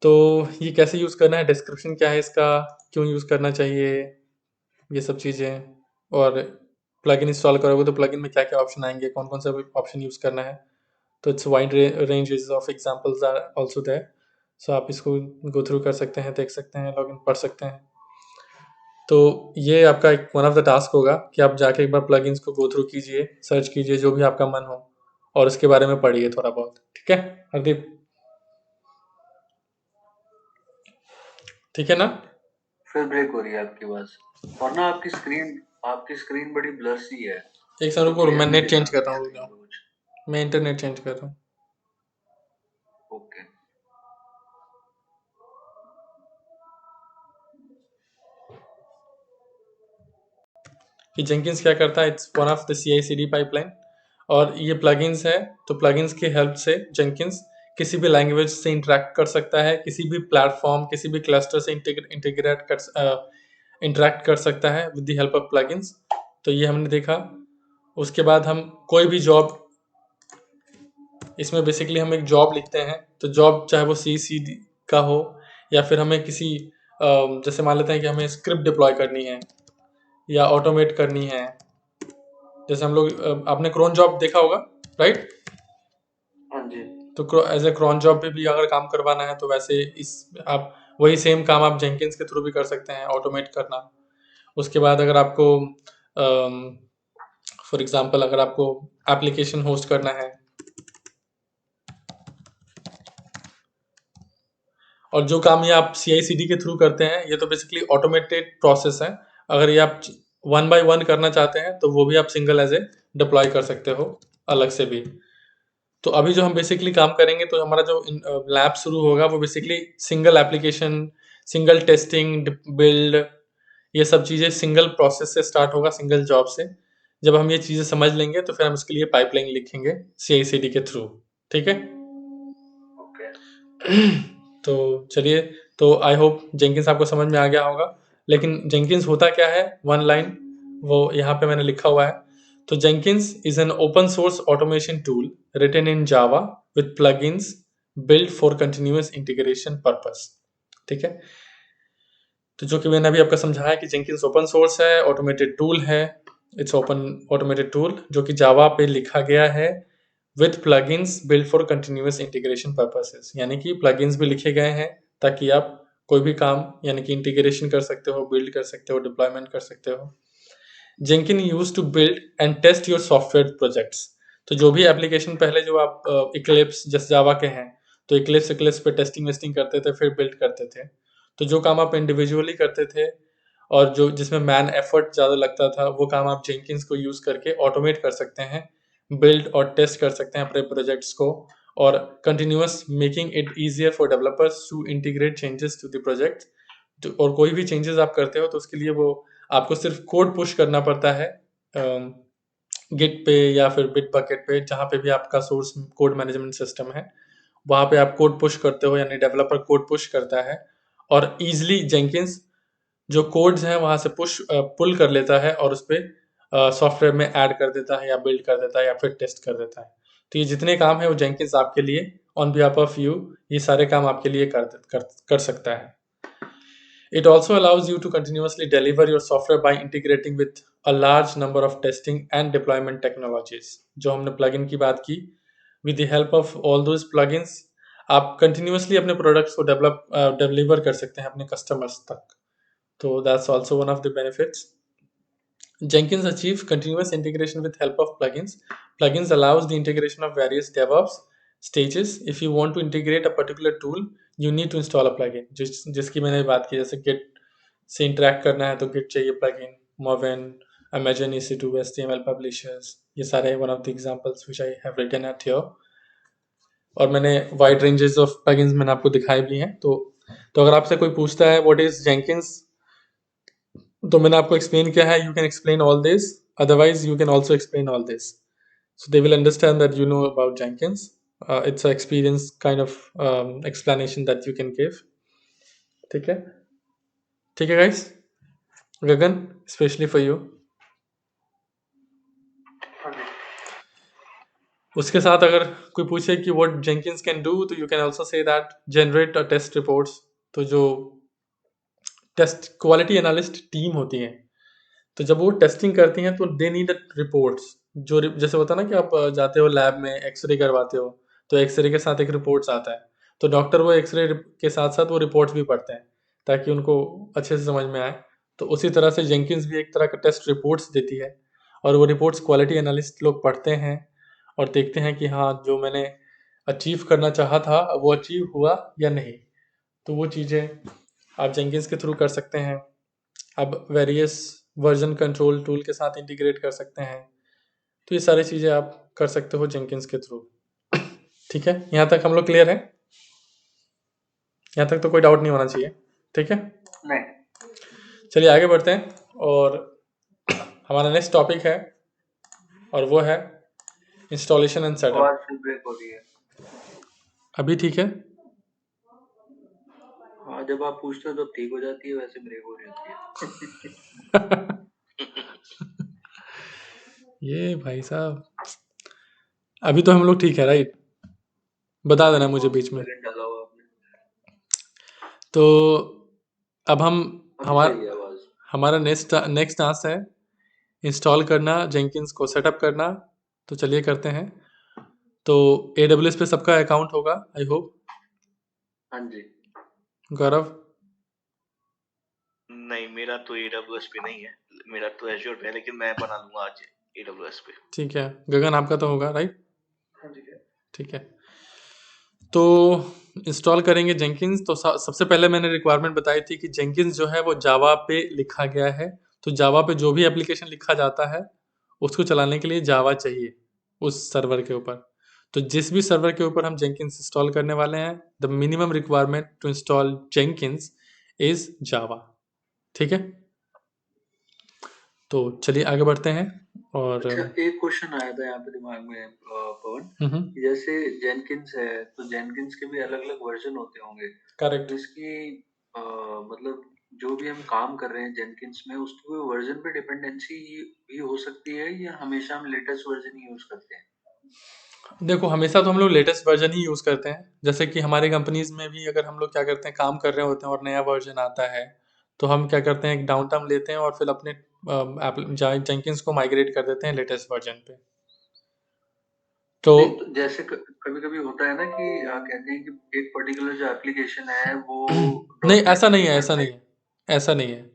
तो ये कैसे यूज करना है, डिस्क्रिप्शन क्या है इसका, क्यों यूज करना चाहिए, ये सब चीजें। और प्लगइन इंस्टॉल करोगे तो प्लगइन में क्या क्या ऑप्शन आएंगे, कौन कौन सा ऑप्शन यूज करना है। तो it's wide ranges of examples are also there, so आप इसको गो थ्रू कर सकते हैं, देख सकते हैं, लॉगिन पढ़ सकते हैं। तो ये आपका एक वन ऑफ द टास्क होगा कि आप जाके एक बार प्लगइन्स को गो थ्रू कीजिए, सर्च कीजिए जो भी आपका मन हो, और उसके बारे में पढ़िए थोड़ा बहुत। ठीक है हरदीप, ठीक है ना। फिर ब्रेक हो रही है आपकी आवाज, और ना आपकी स्क्रीन बड़ी ब्लर सी है। एक सेकंड रुको, मैं नेट चेंज कर रहा हूँ, स्क्रीन पे कुछ। मैं इंटरनेट चेंज कर रहा हूँ। ओके। कि जेंकिंस क्या करता है, it's one of the CI/CD pipeline, और ये प्लगइन्स है। तो प्लगइन्स की हेल्प से जेंकिंस किसी भी लैंग्वेज से इंटरेक्ट कर सकता है, किसी भी प्लेटफॉर्म, किसी भी क्लस्टर से इंटरेक्ट कर सकता है with the help of plugins. तो ये हमने देखा। उसके बाद हम कोई भी जॉब, इसमें बेसिकली हम एक जॉब लिखते हैं, तो जॉब चाहे वो CCD का हो या फिर हमें किसी जैसे मान लेते हैं कि हमें स्क्रिप्ट डिप्लॉय करनी है या ऑटोमेट करनी है। जैसे हम लोग आपने क्रोन जॉब देखा होगा, राइट? हाँ जी। तो एज ए क्रोन जॉब पे भी अगर काम करवाना है तो वैसे इस आप वही सेम काम आप जेंकिंस के थ्रू भी कर सकते हैं, ऑटोमेट करना। उसके बाद अगर आपको फॉर एग्जांपल अगर आपको एप्लीकेशन होस्ट करना है, और जो काम ये आप CI/CD के थ्रू करते हैं, ये तो बेसिकली ऑटोमेटेड प्रोसेस है। अगर ये आप 1 by 1 करना चाहते हैं तो वो भी आप सिंगल एज ए डिप्लॉय कर सकते हो अलग से भी। तो अभी जो हम बेसिकली काम करेंगे, तो हमारा जो लैब शुरू होगा वो basically single application, single testing, build, ये सब चीज़ें सिंगल प्रोसेस से स्टार्ट होगा, सिंगल जॉब से। जब हम ये चीज़ें समझ लेंगे तो फिर हम इसके लिए पाइपलाइन लिखेंगे CI/CD के थ्रू। ठीक है? ओके। तो चलिए, तो आई होप जेंकिंस आपको समझ में आ गया होगा। लेकिन जेंकिंस होता क्या है, वन लाइन वो यहाँ पे मैंने लिखा हुआ है। तो Jenkins is an open source automation tool written in Java with plugins build for continuous integration purpose. ठीक है? तो जो कि मैंने अभी आपको समझाया कि जेंकिंस ओपन सोर्स है, ऑटोमेटेड टूल है। इट्स ओपन ऑटोमेटेड टूल जो कि जावा पे लिखा गया है with plugins build for continuous integration purposes, यानी कि प्लगइन्स भी लिखे गए हैं ताकि आप कोई भी काम यानी कि इंटीग्रेशन कर सकते हो, बिल्ड कर सकते हो, डिप्लॉयमेंट कर सकते हो। Jenkins use to build and test your software projects. तो जो भी एप्लीकेशन पहले जो आप इक्लिप्स जैसे जावा के हैं, तो इक्लिप्स पे टेस्टिंग वेस्टिंग करते थे, फिर बिल्ड करते थे। तो जो काम आप इंडिविजुअली करते थे और जो जिसमें मैन एफर्ट ज़्यादा लगता था, वो काम आप जेंकिंस को यूज़ करके ऑटोमेट कर सकते हैं, बिल्ड और टेस्ट कर सकते हैं अपने प्रोजेक्ट्स को, और continuous making it easier for developers to integrate changes to the project. और कोई भी चेंजेस आप करते हो तो उसके लिए वो आपको सिर्फ कोड पुश करना पड़ता है गिट पे या फिर बिट बकेट पे, जहाँ पे भी आपका सोर्स कोड मैनेजमेंट सिस्टम है, वहाँ पे आप कोड पुश करते हो, यानी डेवलपर कोड पुश करता है और ईजिली जेंकिंस जो कोड्स हैं वहाँ से पुल कर लेता है और उस पर सॉफ्टवेयर में ऐड कर देता है या बिल्ड कर देता है या फिर टेस्ट कर देता है। तो ये जितने काम है वो जेंकिंस आपके लिए ऑन बिहाफ ऑफ यू ये सारे काम आपके लिए कर सकता है। It also allows you to continuously deliver your software by integrating with a large number of testing and deployment technologies. जो हमने plugin की बात की, with the help of all those plugins, आप continuously अपने products को deliver कर सकते हैं अपने customers तक। तो that's also one of the benefits. Jenkins achieves continuous integration with help of plugins. Plugins allows the integration of various DevOps stages. If you want to integrate a particular tool, you need to install a plugin. जिसकी मैंने बात की, जैसे Git से interact करना है तो Git चाहिए plugin, Maven, Amazon EC2, HTML publishers, ये सारे one of the examples which I have written at here. और मैंने wide ranges of plugins मैंने आपको दिखाए भी हैं। तो अगर आपसे कोई पूछता है what is Jenkins, तो मैंने आपको एक्सप्लेन किया है, you can explain all this, otherwise you can also explain all this, so they will understand that you know about Jenkins. It's a experience kind of explanation that you can give. ठीक है? ठीक है guys, Gagan specially for you. उसके साथ अगर कोई पूछे कि व्हाट जेंकिंस कैन डू, तो you can also say that generate a test reports. तो जो टेस्ट क्वालिटी एनालिस्ट टीम होती है, तो जब वो टेस्टिंग करती हैं तो दे नीड रिपोर्ट्स। जो जैसे होता है ना कि आप जाते हो लैब में एक्सरे करवाते हो, तो एक्सरे के साथ एक रिपोर्ट्स आता है, तो डॉक्टर वो एक्सरे के साथ साथ वो रिपोर्ट्स भी पढ़ते हैं ताकि उनको अच्छे से समझ में आए। तो उसी तरह से जेंकिंस भी एक तरह का टेस्ट रिपोर्ट्स देती है, और वो रिपोर्ट्स क्वालिटी एनालिस्ट लोग पढ़ते हैं और देखते हैं कि हाँ, जो मैंने अचीव करना चाहा था वो अचीव हुआ या नहीं। तो वो चीज़ें आप जेंकिंस के थ्रू कर सकते हैं। अब वेरियस वर्जन कंट्रोल टूल के साथ इंटीग्रेट कर सकते हैं। तो ये सारी चीज़ें आप कर सकते हो जेंकिंस के थ्रू। ठीक है? यहाँ तक हम लोग क्लियर हैं? यहाँ तक तो कोई डाउट नहीं होना चाहिए। ठीक है? नहीं। चलिए आगे बढ़ते हैं, और हमारा नेक्स्ट टॉपिक है और वो है इंस्टॉलेशन एंड सेटअप। आवाज ब्रेक हो रही है। अभी ठीक है? हाँ, जब आप पूछते हो तो ठीक हो जाती है, वैसे ब्रेक हो रही होती है। ये भाई साहब, अभी तो हम लोग ठीक है, राइट? बता देना मुझे कौन सा बीच में। वेरिएंट डाला हुआ आपने? तो अब हम अभी सही है आवाज। हमारा नेक्स्ट टास्क है इंस्टॉल करना, जेंकिंस को सेटअप करना। तो चलिए करते हैं। तो AWS पे सबका अकाउंट होगा, आई होप। हाँ जी। गौरव? नहीं, मेरा तो AWS पे नहीं है, मेरा तो Azure पे है, लेकिन मैं बना लूंगा आज AWS पे। ठीक है। गगन, आपका तो होगा, राइट? हाँ जी क्या ठीक है। तो इंस्टॉल करेंगे जेंकिंस। तो सबसे पहले मैंने रिक्वायरमेंट बताई थी कि जेंकिंस जो है वो जावा पे लिखा गया है। तो जावा पे जो भी एप्लीकेशन लिखा जाता है उसको चलाने के लिए जावा चाहिए उस सर्वर के ऊपर। तो जिस भी सर्वर के ऊपर हम जेंकिंस इंस्टॉल करने वाले हैं, the minimum requirement to install Jenkins is Java. ठीक है? तो चलिए आगे बढ़ते हैं। और अच्छा, एक क्वेश्चन आया था यहाँ पे दिमाग में पवन, कि जैसे जेनकिंस है तो जेनकिंस के भी अलग अलग वर्जन होते होंगे। करेक्ट। तो इसकी मतलब जो भी हम काम कर रहे हैं जेनकिंस में, उसकी कोई वर्जन पे डिपेंडेंसी भी हो सकती है, या हमेशा हम लेटेस्ट वर्जन ही यूज करते हैं? देखो, हमेशा तो हम लोग लेटेस्ट वर्जन ही यूज़ करते हैं। जैसे कि हमारे कंपनीज में भी अगर हम लोग क्या करते हैं, काम कर रहे होते हैं और नया वर्जन आता है, तो हम क्या करते हैं, एक डाउन टाइम लेते हैं और फिर अपने जेंकिंस को माइग्रेट कर देते हैं लेटेस्ट वर्जन पे। तो नहीं, तो जैसे कभी कभी होता है ना कि कहते हैं कि एक पर्टिकुलर जो एप्लीकेशन है वो नहीं, .NET ऐसा नहीं है, ऐसा नहीं 3.5। है, ऐसा नहीं है।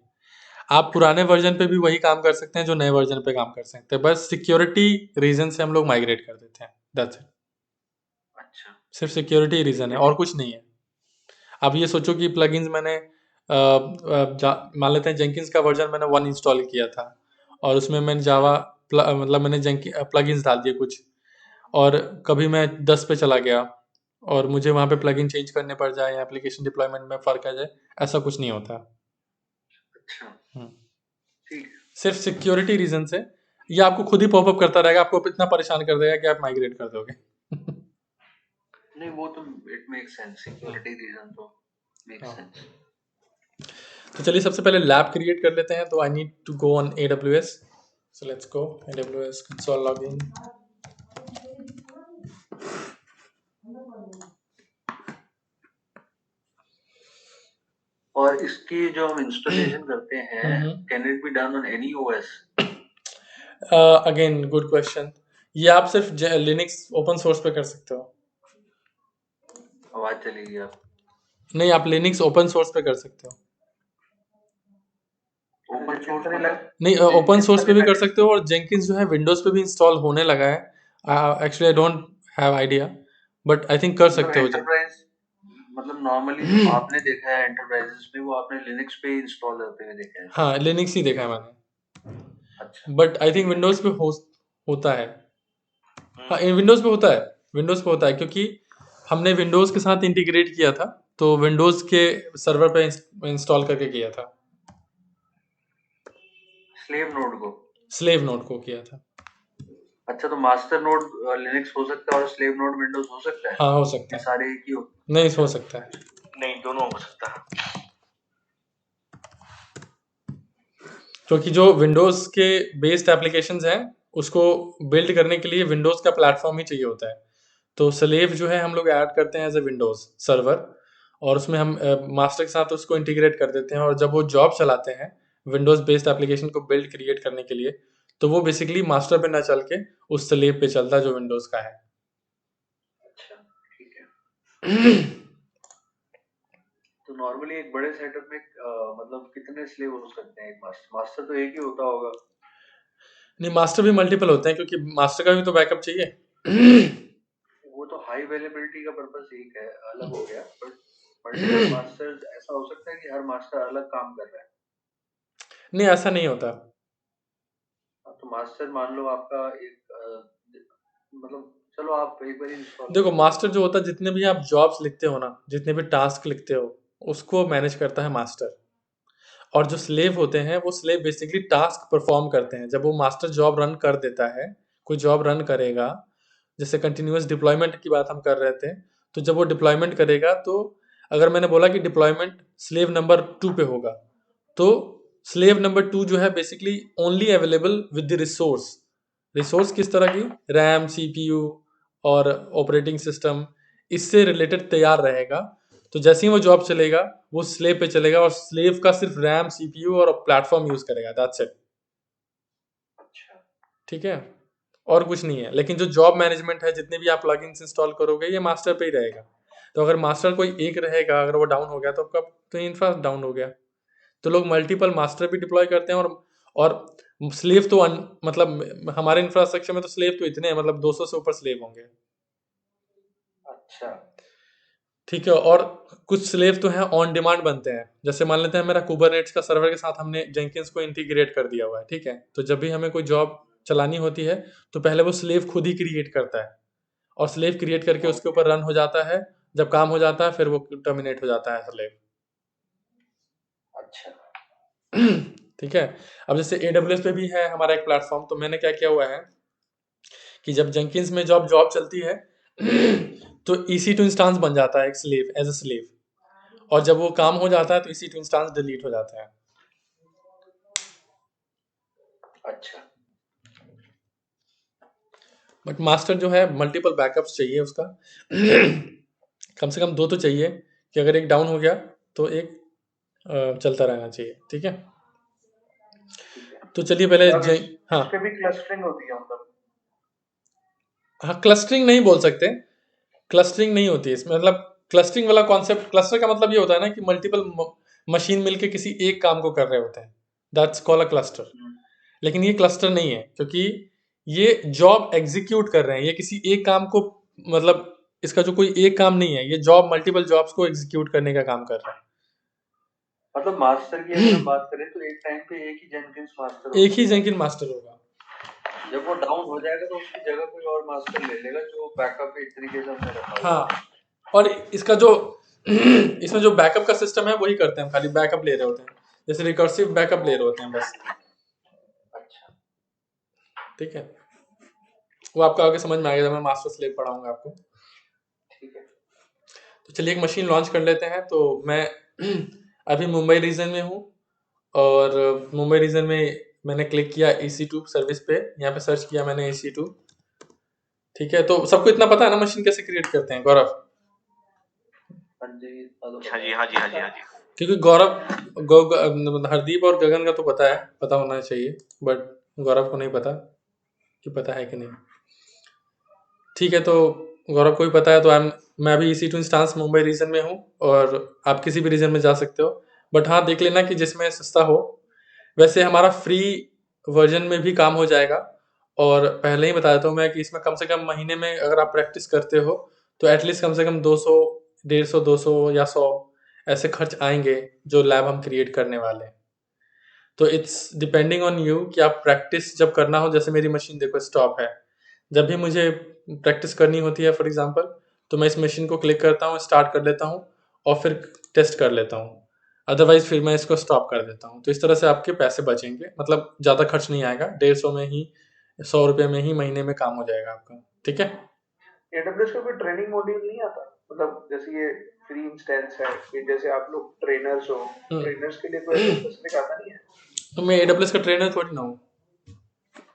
आप पुराने वर्जन पे भी वही काम कर सकते हैं जो नए वर्जन पे काम कर सकते हैं। बस सिक्योरिटी रीजन से हम लोग माइग्रेट कर देते हैं, दैट्स इट। अच्छा, सिर्फ सिक्योरिटी ठीक रीजन है है। और कुछ नहीं है। अब ये सोचो कि प्लगइन्स मैंने मान लेते हैं जेंकिंस का वर्जन मैंने 1 इंस्टॉल किया था और उसमें मैंने जावा मतलब मैंने प्लगइन्स डाल दिए कुछ, और कभी मैं 10 पे चला गया और मुझे वहाँ पे प्लगइन चेंज करने पड़ जाए या एप्लीकेशन डिप्लॉयमेंट में फ़र्क आ जाए, ऐसा कुछ नहीं होता। अच्छा, हम्म। ठीक है। सिर्फ सिक्योरिटी रीजन से ये आपको खुद ही पॉपअप करता रहेगा, आपको इतना परेशान कर देगा कि आप माइग्रेट कर दोगे। नहीं, वो तो it make sense, security reason तो मेक हाँ। सेंस। तो चलिए सबसे पहले लैब क्रिएट कर लेते हैं। तो I need to go on AWS, so let's go AWS console login. और इसकी जो हम इंस्टॉलेशन करते हैं, can it be done on any OS? Again good question. ये आप सिर्फ लिनक्स ओपन सोर्स पे कर सकते हो। आवाज चली गई आप। नहीं, आप लिनक्स ओपन सोर्स पे कर सकते हो। ओपन सोर्स नहीं मतलब? नहीं, ओपन सोर्स पे भी कर सकते हो और जेंकिंस जो है विंडोज पे भी इंस्टॉल होने लगा है। Actually I don't have idea, but I think कर मतलब सकते हो। एंटरप्राइज, मतलब नॉर्मली जो आपने देखा है एंटरप्राइजेस में, वो आपने लिनक्स पे इंस्टॉल होते हुए देखा है? हाँ, लिनक्स ही देखा है मैंने, अच्छा, बट आई थिंक ठीक है। विंडोज पे होता है। हाँ, विंडोज पे होता है, विंडोज पे होता है क्योंकि हमने विंडोज के साथ इंटीग्रेट किया था, तो विंडोज के सर्वर पे इंस्टॉल करके किया था। स्लेव नोड को? स्लेव नोड को किया था। अच्छा, तो मास्टर नोड लिनक्स हो सकता है और स्लेव नोड विंडोज हो सकता है? हाँ, हो सकता ये है। सारे एक ही हो? नहीं, अच्छा, हो सकता है। नहीं, दोनों हो सकता है। क्योंकि जो विंडोज के बेस्ड एप्लीकेशंस हैं उसको बिल्ड करने के लिए विंडोज का प्लेटफॉर्म ही चाहिए होता है। तो स्लेव जो है हम लोग ऐड करते हैं एज ए विंडोज सर्वर, और उसमें हम मास्टर के साथ उसको इंटीग्रेट कर देते हैं, और जब वो जॉब चलाते हैं विंडोज बेस्ड एप्लीकेशन को बिल्ड क्रिएट करने के लिए, तो वो बेसिकली मास्टर पे ना चल के उस स्लेव पे चलता है जो विंडोज का है। अच्छा, ठीक है। तो नॉर्मली एक बड़े सेटअप में मतलब कितने स्लेव हो सकते हैं? एक मास्टर तो एक ही होता होगा? नहीं, मास्टर भी मल्टीपल होते हैं क्योंकि मास्टर का भी तो बैकअप चाहिए। वो तो हाई अवेलेबिलिटी का पर्पस एक है, अलग हो गया, बट मल्टीपल मास्टर्स ऐसा हो सकता है कि हर मास्टर अलग काम कर रहा है? नहीं, ऐसा नहीं होता। तो मास्टर मान लो आपका एक मतलब, चलो आप एक बार इंस्टॉल देखो, करो। मास्टर जो होता है, जितने भी आप जॉब्स लिखते हो ना, जितने भी टास्क लिखते हो, उसको मैनेज करता है मास्टर। और जो स्लेव होते हैं वो स्लेव बेसिकली टास्क परफॉर्म करते हैं। जब वो मास्टर जॉब रन कर देता है, कोई जॉब रन करेगा, जैसे कंटिन्यूअस डिप्लॉयमेंट की बात हम कर रहे थे, तो जब वो डिप्लॉयमेंट करेगा तो अगर मैंने बोला कि डिप्लॉयमेंट स्लेव नंबर 2 पे होगा, तो स्लेव नंबर 2 जो है basically only available with the resource किस तरह की, रैम, सीपीयू और ऑपरेटिंग सिस्टम, इससे रिलेटेड तैयार रहेगा। तो जैसे ही वो जॉब चलेगा वो स्लेव पे चलेगा और स्लेव का सिर्फ रैम, सीपीयू और प्लेटफॉर्म यूज करेगा, दैट्स इट। अच्छा ठीक है, और कुछ नहीं है। लेकिन जो जॉब मैनेजमेंट है, जितने भी आप प्लगइन्स इंस्टॉल करोगे, ये मास्टर पे ही रहेगा। तो अगर मास्टर कोई एक रहेगा, अगर वो डाउन हो गया तो आपका तो इंफ्रा डाउन हो गया। तो लोग मल्टीपल मास्टर भी डिप्लॉय करते हैं और स्लेव तो मतलब हमारे इंफ्रास्ट्रक्चर में तो स्लेव तो इतने हैं, मतलब 200 से ऊपर स्लेव होंगे। अच्छा ठीक है, और कुछ स्लेव तो हैं ऑन डिमांड बनते हैं। जैसे मान लेते हैं मेरा कुबरनेट्स का सर्वर के साथ हमने जेंकिंस को इंटीग्रेट कर दिया हुआ है, ठीक है। तो जब भी हमें कोई जॉब चलानी होती है तो पहले वो स्लेव खुद ही क्रिएट करता है, और स्लेव क्रिएट करके उसके ऊपर रन हो जाता है। जब काम हो जाता है फिर वो टर्मिनेट हो जाता है स्लेव। अच्छा ठीक है। अब जैसे AWS पे भी है हमारा एक प्लेटफॉर्म, तो मैंने क्या किया हुआ है कि जब जेंकिंस में जॉब चलती है तो EC2 इंस्टांस बन जाता है एक स्लेव, एज अ स्लेव, और जब वो काम हो जाता है तो EC2 इंस्टांस डिलीट हो जाता है। अच्छा बट मास्टर जो है मल्टीपल बैकअप्स चाहिए उसका कम से कम 2 तो चाहिए, कि अगर एक डाउन हो गया तो एक चलता रहना चाहिए। ठीक है, ठीक है। तो चलिए पहले और हाँ इस पे भी क्लस्टरिंग होती है मतलब? हाँ, क्लस्टरिंग नहीं बोल सकते, क्लस्टरिंग नहीं होती है इसमें। मतलब क्लस्टरिंग वाला कॉन्सेप्ट, क्लस्टर का मतलब ये होता है ना कि मल्टीपल मशीन मिलके किसी एक काम को कर रहे होते हैं, दैट्स कॉल्ड अ क्लस्टर। लेकिन ये क्लस्टर नहीं है, क्योंकि ये जॉब एग्जीक्यूट कर रहे हैं, ये किसी एक काम को, मतलब इसका जो कोई एक काम नहीं है, ये जॉब मल्टीपल जॉब्स को एग्जीक्यूट करने का काम कर रहा है। मतलब मास्टर की अगर हम बात करें तो एक टाइम पे एक ही जेनकिंस मास्टर एक होगा, ही जेंकिन मास्टर होगा। जब वो डाउन हो जाएगा तो उसकी जगह कोई और मास्टर ले लेगा जो बैकअप एक तरीके से हमने रखा होगा। हाँ, और इसका जो इसमें जो बैकअप का सिस्टम है वही करते हैं, खाली बैकअप ले रहे होते हैं, जैसे रिकर्सिव बैकअप ले रहे होते हैं बस। अच्छा ठीक है, वो आपको आगे समझ में आएगा जब मैं मास्टर स्लेव पढ़ाऊंगा आपको। ठीक है। तो चलिए एक मशीन लॉन्च कर लेते हैं। तो मैं अभी मुंबई रीजन में हूँ, और मुंबई रीजन में मैंने क्लिक किया EC2 सर्विस पे, यहाँ पे सर्च किया मैंने EC2। ठीक है, तो सबको इतना पता है ना मशीन कैसे क्रिएट करते हैं, गौरव? हाँ जी, हाँ जी, हाँ जी, हाँ जी, हाँ जी। क्योंकि हरदीप और गगन का तो पता होना चाहिए, बट गौरव को नहीं पता कि पता है कि नहीं। ठीक है, तो गौरव को भी पता है, तो मैं अभी EC2 इंस्टांस मुंबई रीजन में हूँ, और आप किसी भी रीजन में जा सकते हो। बट हाँ, देख लेना कि जिसमें सस्ता हो। वैसे हमारा फ्री वर्जन में भी काम हो जाएगा, और पहले ही बता देता हूँ मैं कि इसमें कम से कम महीने में अगर आप प्रैक्टिस करते हो तो एटलीस्ट कम से कम 200, 150, 200 या 100 ऐसे खर्च आएंगे जो लैब हम क्रिएट करने वाले हैं। तो इट्स डिपेंडिंग ऑन यू कि आप प्रैक्टिस जब करना हो, जैसे मेरी मशीन देखो स्टॉप है, जब भी मुझे प्रैक्टिस करनी होती है फॉर एग्जांपल, तो मैं इस मशीन को क्लिक करता हूँ, स्टार्ट कर लेता हूँ और फिर टेस्ट कर लेता हूँ। अदरवाइज फिर मैं इसको स्टॉप कर देता हूँ। तो इस तरह से आपके पैसे बचेंगे, मतलब ज़्यादा खर्च नहीं आएगा, 150 में ही, 100 रुपये में ही महीने में काम हो जाएगा आपका। ठीक है, AWS का कोई ट्रेनिंग मॉड्यूल नहीं आता? मतलब जैसे ये फ्री इंस्टेंस है, ये जैसे आप लोग ट्रेनर्स हो, ट्रेनर्स के लिए कोई ऐसा स्पेसिफिक आता नहीं है? तो मैं AWS का ट्रेनर थोड़ी ना हूँ।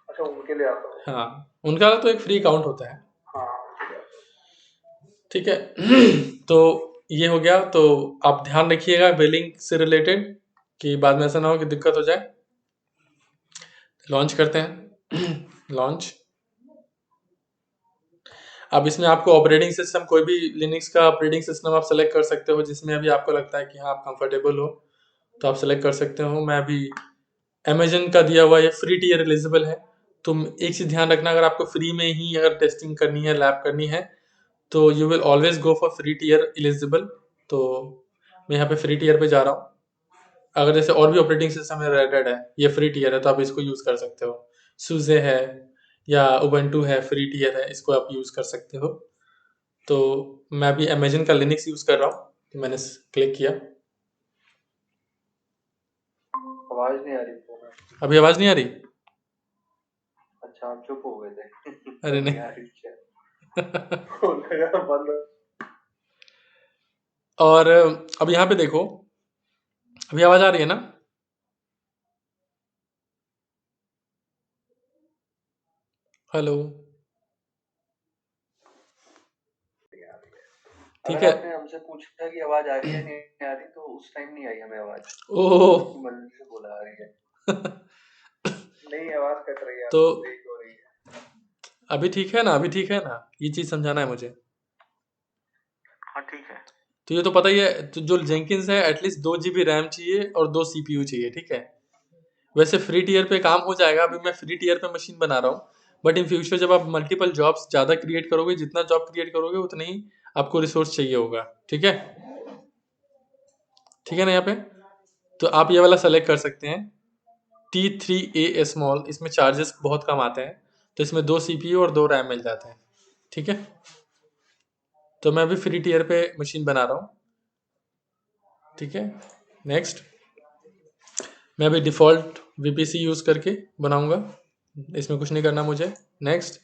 अच्छा उनके लिए आता हो? हाँ, उनका तो एक फ्री अकाउंट होता है। हाँ उनके लिए आता ठीक है तो ये हो गया। तो आप ध्यान रखिएगा बिलिंग से रिलेटेड, कि बाद में ऐसा ना हो कि दिक्कत हो जाए। लॉन्च करते हैं लॉन्च। अब इसमें आपको ऑपरेटिंग सिस्टम, कोई भी लिनक्स का ऑपरेटिंग सिस्टम आप सेलेक्ट कर सकते हो, जिसमें अभी आपको लगता है कि हाँ आप कंफर्टेबल हो, तो आप सेलेक्ट कर सकते हो। मैं अभी अमेजन का दिया हुआ ये फ्री टियर एलिजिबल है। तो एक चीज़ ध्यान रखना, अगर आपको फ्री में ही अगर टेस्टिंग करनी है, लैब करनी है, तो you will always go for free tier eligible. तो मैं यहाँ पे फ्री टियर पे जा रहा हूँ। अगर जैसे और भी ऑपरेटिंग सिस्टम है, रेड है, ये फ्री टियर है, तो आप इसको यूज़ कर सकते हो। सूजे है या उबंटू है, फ्री टियर है, इसको आप यूज़ कर सकते हो। तो मैं अभी अमेजन का लिनक्स यूज़ कर रहा हूँ, तो मैंने क्लिक किया। आवाज नहीं आ रही फोन में। अभी आवाज़ नहीं आ रही? अच्छा आप चुप हो गए थे अरे नहीं नहीं आ रही क्या? हो। लगा बंद। और अब यहाँ पे देखो, अभी आवाज आ रही है ना? हेलो, ठीक अगर है। आपने हमसे पूछा कि आवाज आ रही है नहीं आ रही, तो उस टाइम नहीं आई हमें आवाज, ओह अपनी मर्जी से बोला आ रही है। नहीं, आवाज कट रही है, तो आपकी ब्रेक हो रही है। अभी ठीक है ना? अभी ठीक है ना? ये चीज समझाना है मुझे। हाँ ठीक है। तो ये तो पता ही है, तो जो जेंकिंस है एटलीस्ट 2 GB रैम चाहिए और 2 CPU चाहिए, ठीक है। वैसे फ्री टीयर पे काम हो जाएगा, अभी मैं फ्री टीयर पे मशीन बना रहा हूँ, बट इन फ्यूचर जब आप मल्टीपल जॉब्स ज़्यादा क्रिएट करोगे, जितना जॉब क्रिएट करोगे उतना ही आपको रिसोर्स चाहिए होगा, ठीक है। ठीक है ना? यहाँ पे तो आप ये वाला सेलेक्ट कर सकते हैं, T3A स्मॉल। इसमें चार्जेस बहुत कम आते हैं, तो इसमें 2 CPU और 2 रैम मिल जाते हैं, ठीक है। तो मैं अभी फ्री टीयर पे मशीन बना रहा हूँ, ठीक है। नेक्स्ट, मैं अभी डिफ़ॉल्ट VPC यूज़ करके बनाऊंगा, इसमें कुछ नहीं करना मुझे। नेक्स्ट,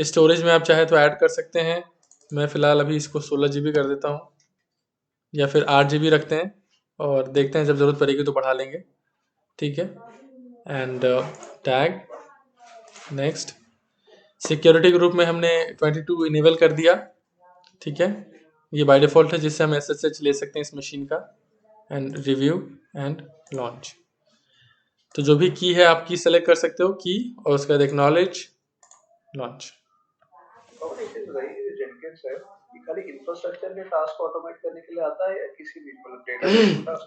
स्टोरेज में आप चाहे तो ऐड कर सकते हैं, मैं फ़िलहाल अभी इसको 16 GB कर देता हूँ, या फिर 8 GB रखते हैं, और देखते हैं जब ज़रूरत पड़ेगी तो बढ़ा लेंगे, ठीक है। And tag, next, security group में हमने 22 इनेबल कर दिया, ठीक है। ये बाय डिफ़ॉल्ट है, जिससे हम SSH ले सकते हैं इस मशीन का। एंड रिव्यू एंड लॉन्च, तो जो भी की है आप की सेलेक्ट कर सकते हो, की, और उसके बाद एक्नॉलेज, लॉन्च। और एक चीज रही है जेनकिंस है, ये खाली इंफ्रास्ट्रक्चर के टास्क ऑटोमेट करने के लिए आता है, या किसी भी मतलब डेटाबेस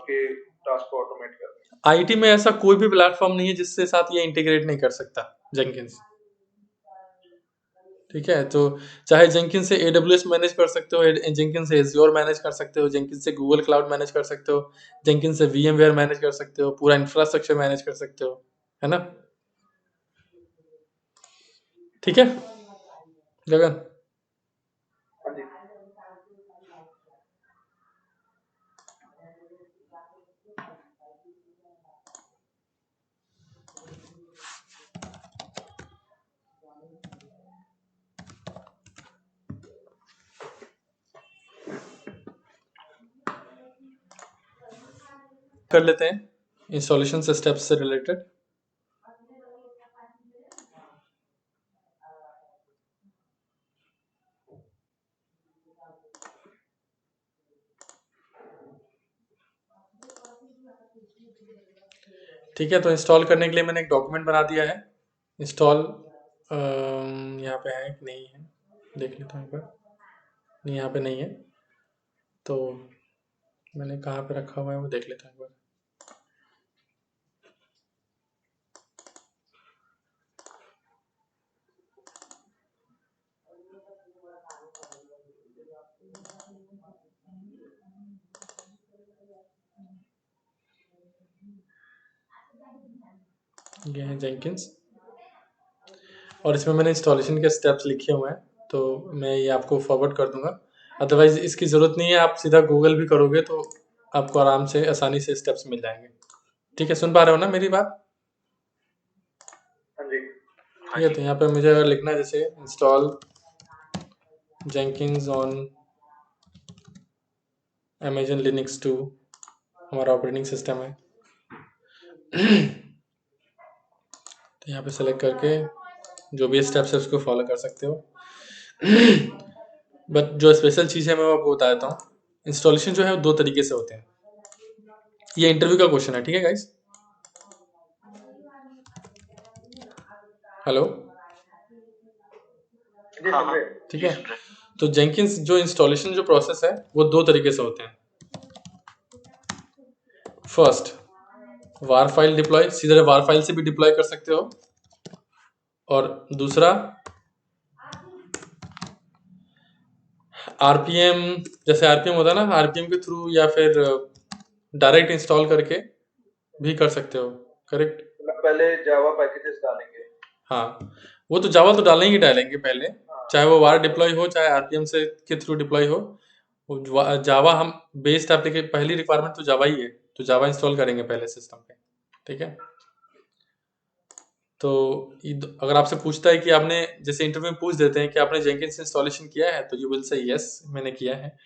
के टास्क को ऑटोमेट करने? आईटी में ऐसा कोई भी प्लेटफॉर्म नहीं है जिससे साथ ये इंटीग्रेट नहीं कर सकता जेंकिंस, ठीक है। तो चाहे जेंकिंस से AWS मैनेज कर सकते हो, जेंकिंस से एज्योर मैनेज कर सकते हो, जेंकिंस से गूगल क्लाउड मैनेज कर सकते हो, जेंकिंस से VMware मैनेज कर सकते हो, पूरा इंफ्रास्ट्रक्चर मैनेज कर सकते हो, है ना? ठीक है गगन? हाँ जी। कर लेते हैं इंस्टॉलेशन से स्टेप्स से रिलेटेड। ठीक है, तो इंस्टॉल करने के लिए मैंने एक डॉक्यूमेंट बना दिया है। इंस्टॉल यहाँ पे है कि नहीं है, देख लेता हूँ एक बार। नहीं, यहाँ पे नहीं है, तो मैंने कहाँ पे रखा हुआ है वो देख लेता हूँ एक बार। ये है जेंकिंस, और इसमें मैंने इंस्टॉलेशन के स्टेप्स लिखे हुए हैं, तो मैं ये आपको फॉरवर्ड कर दूंगा। अदरवाइज इसकी ज़रूरत नहीं है, आप सीधा गूगल भी करोगे तो आपको आराम से आसानी से स्टेप्स मिल जाएंगे। ठीक है, सुन पा रहे हो ना मेरी बात? हाँ जी। ठीक है, तो यहाँ पे मुझे अगर लिखना है जैसे install Jenkins on Amazon Linux 2, हमारा ऑपरेटिंग सिस्टम है, तो यहाँ पे सेलेक्ट करके जो भी स्टेप्स है उसको फॉलो कर सकते हो। बट जो स्पेशल चीज़ है मैं आपको बता देता हूँ, इंस्टॉलेशन जो है वो 2 तरीके से होते हैं। ये इंटरव्यू का क्वेश्चन है, ठीक है गाइस? हेलो, जी हाँ सुन हाँ रहे। ठीक जी है। सुन रहे। तो जेंकिंस जो इंस्टॉलेशन जो प्रोसेस है वो 2 तरीके से होते हैं। फर्स्ट, वार फाइल डिप्लॉय, सीधे वार फाइल से भी डिप्लॉय कर सकते हो, और दूसरा आरपीएम, जैसे आरपीएम होता है ना, आरपीएम के थ्रू या फिर डायरेक्ट इंस्टॉल करके भी कर सकते हो, करेक्ट? मतलब पहले जावा पैकेजेस डालेंगे। हाँ, वो तो जावा तो डालेंगे ही डालेंगे पहले, हाँ। चाहे वो वार डिप्लॉय हो चाहे आरपीएम से के थ्रू डिप्लॉय हो। जावा हम बेस्ड एप्लीकेशन, पहली रिक्वायरमेंट तो जावा ही है, तो जावा इंस्टॉल करेंगे पहले सिस्टम पे, ठीक है। तो अगर आपसे पूछता है कि आपने, जैसे इंटरव्यू में पूछ देते हैं कि आपने जेंकिंस इंस्टॉलेशन किया है, तो यू विल से यस मैंने किया है।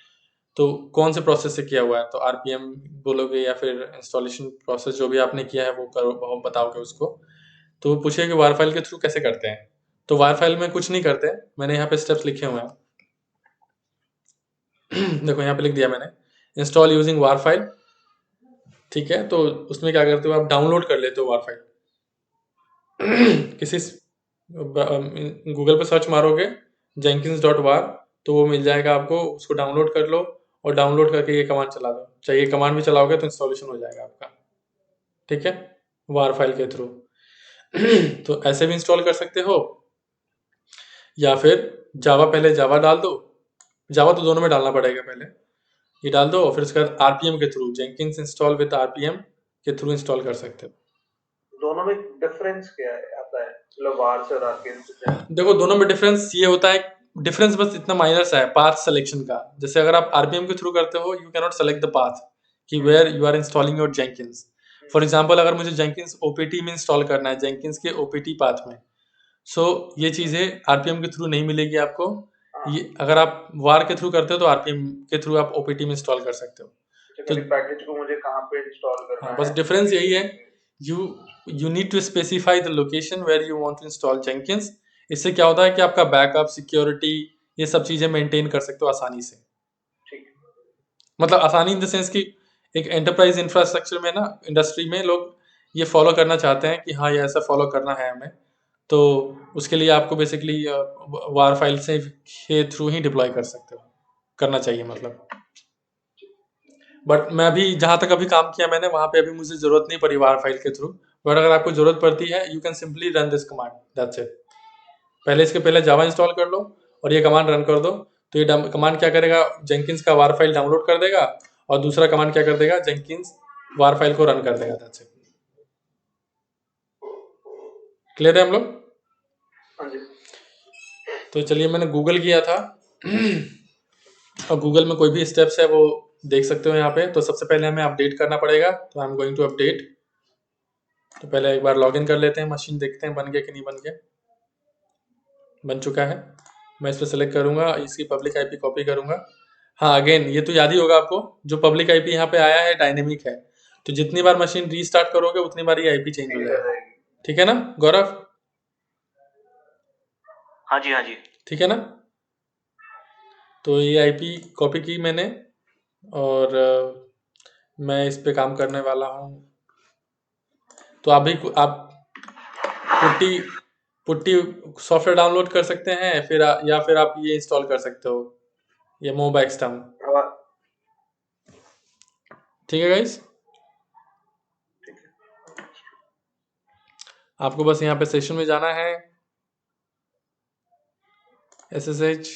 तो कौन से प्रोसेस से किया हुआ है, तो आरपीएम बोलोगे या फिर इंस्टॉलेशन प्रोसेस जो भी आपने किया है वो करो, वो बताओगे उसको। तो वो पूछेगा कि वार फाइल के थ्रू कैसे करते हैं। तो वार फाइल में कुछ नहीं करते, मैंने यहाँ पे स्टेप्स लिखे हुए हैं। देखो यहाँ पे लिख दिया मैंने, इंस्टॉल यूजिंग वार फाइल। ठीक है, तो उसमें क्या करते हो आप, डाउनलोड कर लेते हो वार फाइल। किसी गूगल पे सर्च मारोगे jenkins.var, तो वो मिल जाएगा आपको, उसको डाउनलोड कर लो और डाउनलोड करके ये कमांड चला दो। चाहिए कमांड भी चलाओगे तो इंस्टॉलेशन हो जाएगा आपका। ठीक है, वार फाइल के थ्रू। तो ऐसे भी इंस्टॉल कर सकते हो, या फिर जावा, पहले जावा डाल दो, जावा तो दोनों में डालना पड़ेगा, पहले ये डाल दो और फिर उसके बाद आरपीएम के through, Jenkins install with RPM के थ्रू इंस्टॉल कर सकते हो। दोनों में डिफरेंस क्या है आता है, मतलब वार से और आरपीएम से? देखो दोनों में डिफरेंस ये होता है, डिफरेंस बस इतना माइनर सा है पाथ सिलेक्शन का। जैसे अगर आप आरपीएम के थ्रू करते हो, you can not select the path कि where you are installing your Jenkins. For example अगर मुझे जेंकिंस ओपीटी में इंस्टॉल करना है, जेंकिंस के ओपीटी पाथ में, सो ये चीजें आरपीएम के थ्रू नहीं मिलेगी आपको। ये अगर आप वार के थ्रू करते हो तो आरपीएम के थ्रू आप ओपीटी में इंस्टॉल कर सकते हो। तो पैकेज को मुझे कहाँ पे इंस्टॉल करना हाँ, है? बस डिफरेंस यही है, you need to specify the location where you want to install Jenkins। इससे क्या होता है कि आपका बैकअप, सिक्योरिटी, ये सब चीजें मेंटेन कर सकते हो आसानी से। ठीक, मतलब आसानी इन द सेंस कि एक एंटरप्राइज इंफ्रास्ट्रक्चर में ना, इंडस्ट्री में लोग ये फॉलो करना चाहते हैं कि हाँ ये ऐसा फॉलो करना है हमें, तो उसके लिए आपको बेसिकली वार फाइल से के थ्रू ही डिप्लॉय कर सकते हो, करना चाहिए मतलब। बट मैं अभी जहाँ तक अभी काम किया मैंने, वहाँ पे अभी मुझे जरूरत नहीं पड़ी वार फाइल के थ्रू। बट अगर आपको जरूरत पड़ती है, you can simply run this command, that's it. पहले इसके पहले जावा इंस्टॉल कर लो और ये कमांड रन कर दो। तो ये कमांड क्या करेगा, जेंकिंस का वार फाइल डाउनलोड कर देगा, और दूसरा कमांड क्या कर देगा, जेंकिंस वार फाइल को रन कर देगा, दैट्स इट। क्लियर है हम लोग? हाँ जी। तो चलिए, मैंने गूगल किया था और गूगल में कोई भी स्टेप्स है वो देख सकते हो यहाँ पे। तो सबसे पहले हमें अपडेट करना पड़ेगा, तो I am going to update. तो पहले एक बार लॉगिन कर लेते हैं, मशीन देखते हैं बन गया कि नहीं बन गया। बन चुका है, मैं इस पर सेलेक्ट करूंगा, इसकी पब्लिक आईपी कॉपी करूंगा। हाँ, अगेन ये तो याद ही होगा आपको, जो पब्लिक आईपी यहाँ पे आया है डायनेमिक है, तो जितनी बार मशीन रीस्टार्ट करोगे उतनी बार ये आईपी चेंज हो जाएगा। ठीक है ना गौरव? हाँ जी, हाँ जी। ठीक है ना? तो ये आईपी कॉपी की मैंने, और मैं इस पे काम करने वाला हूँ। तो आप पुट्टी सॉफ्टवेयर डाउनलोड कर सकते हैं, फिर या फिर आप ये इंस्टॉल कर सकते हो, ये मोबा एक्सटर्म। ठीक है गाइस, आपको बस यहाँ पे सेशन में जाना है, SSH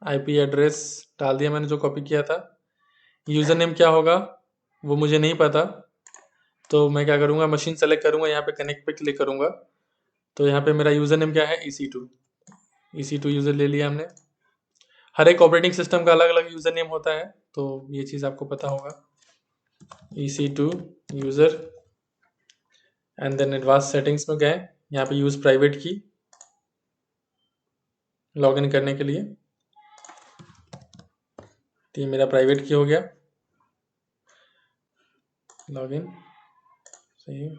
IP एड्रेस डाल दिया मैंने जो कॉपी किया था। यूजर नेम क्या होगा वो मुझे नहीं पता, तो मैं क्या करूँगा, मशीन सेलेक्ट करूँगा, यहाँ पे कनेक्ट पे क्लिक करूँगा। तो यहाँ पे मेरा यूजर नेम क्या है, EC2 यूजर ले लिया हमने। हर एक ऑपरेटिंग सिस्टम का अलग अलग यूजर नेम होता है, तो ये चीज़ आपको पता होगा। EC2 user, and then advance settings में गए, यहाँ पे यूज प्राइवेट की लॉगिन करने के लिए, तो ये मेरा प्राइवेट की हो गया लॉगिन। सही है,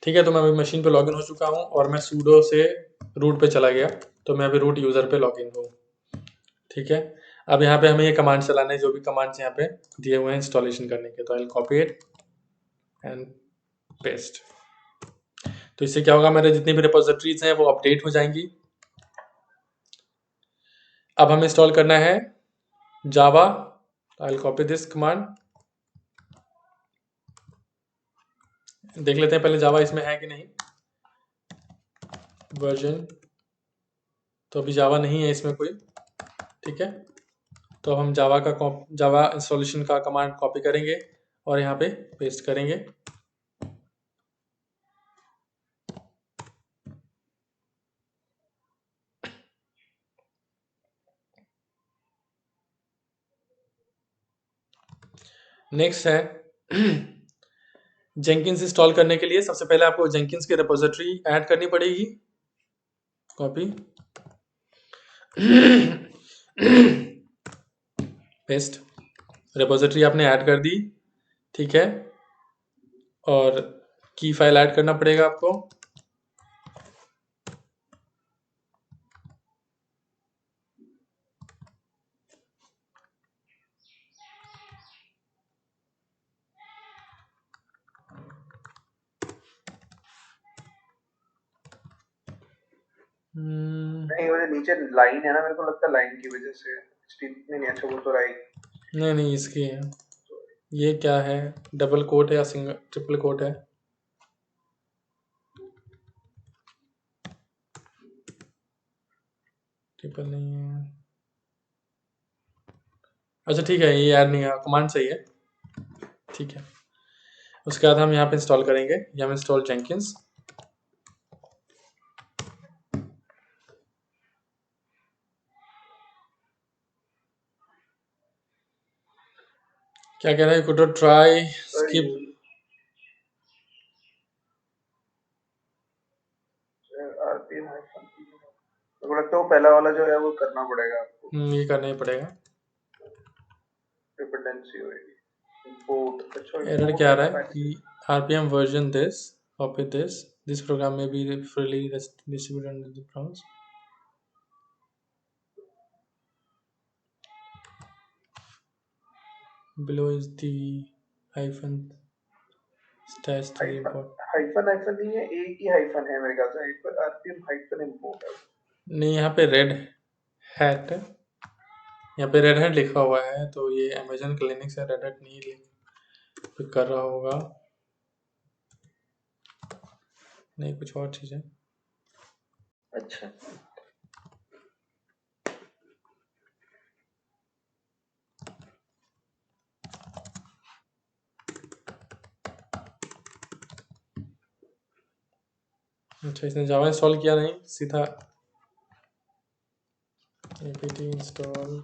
ठीक है। तो मैं अभी मशीन पे लॉगिन हो चुका हूँ और मैं सूडो से रूट पे चला गया, तो मैं अभी रूट यूज़र पे लॉगिन हूँ। ठीक है, अब यहाँ पे हमें ये कमांड चलाने हैं, जो भी कमांड्स यहाँ पे दिए हुए हैं इंस्टॉलेशन करने के। तो I will copy it and paste. तो इससे क्या होगा, मेरे जितनी भी रिपोजिटरीज हैं वो अपडेट हो जाएंगी। अब हमें इंस्टॉल करना है Java, I will copy this command. देख लेते हैं पहले जावा इसमें है कि नहीं, वर्जन। तो अभी जावा नहीं है इसमें कोई। ठीक है, तो अब हम जावा इंस्टॉलेशन का कमांड कॉपी करेंगे और यहाँ पे पेस्ट करेंगे। नेक्स्ट है जेंकिंस इंस्टॉल करने के लिए सबसे पहले आपको जेंकिंस की रिपोजिटरी ऐड करनी पड़ेगी। कॉपी पेस्ट, रिपोजिटरी आपने ऐड कर दी, ठीक है, और की फाइल ऐड करना पड़ेगा आपको। नहीं वो जो नीचे लाइन है ना, मेरे को लगता है लाइन की वजह से नहीं अच्छा, वो तो राइट नहीं इसकी है। ये क्या है, डबल कोट है या सिंगल ट्रिपल कोट है? ट्रिपल नहीं है, अच्छा ठीक है, ये ऐड नहीं है, कमांड सही है, ठीक है। उसके बाद हम यहाँ पे इंस्टॉल करेंगे, हम इंस्टॉल जेंकिंस। क्या कह रहा है, कुड ट्राई स्किप, आरपीएम मेरे को लगता है वो पहला वाला जो है वो करना पड़ेगा आपको, ये करना ही पड़ेगा। डिपेंडेंसी होगी इंपोर्ट। अच्छा एरर क्या आ रहा है कि RPM version this, copy this program में be freely distributed under the prompts. Below is the hyphen slash to the import। Hyphen नहीं है, एक ही हाइफन है मेरे ख्याल से, हाइफन आरपीएम हाइफन इंपोर्ट है। नहीं, यहाँ पे रेड हैट, यहाँ पे रेड हैट लिखा हुआ है, तो ये अमेजन क्लिनिक से रेड हैट नहीं पिक कर रहा होगा, नहीं कुछ और चीज़ है। अच्छा अच्छा, इसने जावा इंस्टॉल किया नहीं, सीधा apt इंस्टॉल,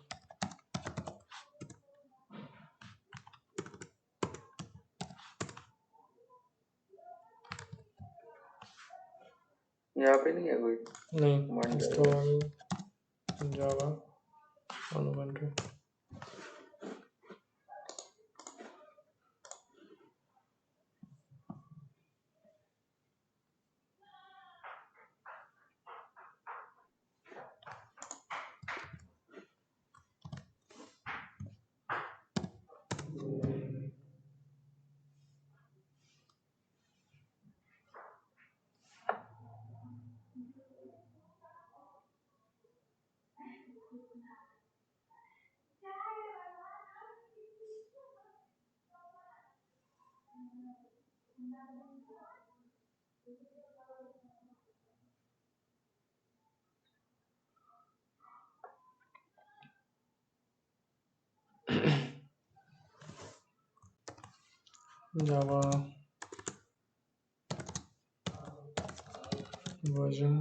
यहाँ पे नहीं है कोई नहीं install Java on Ubuntu. Java version,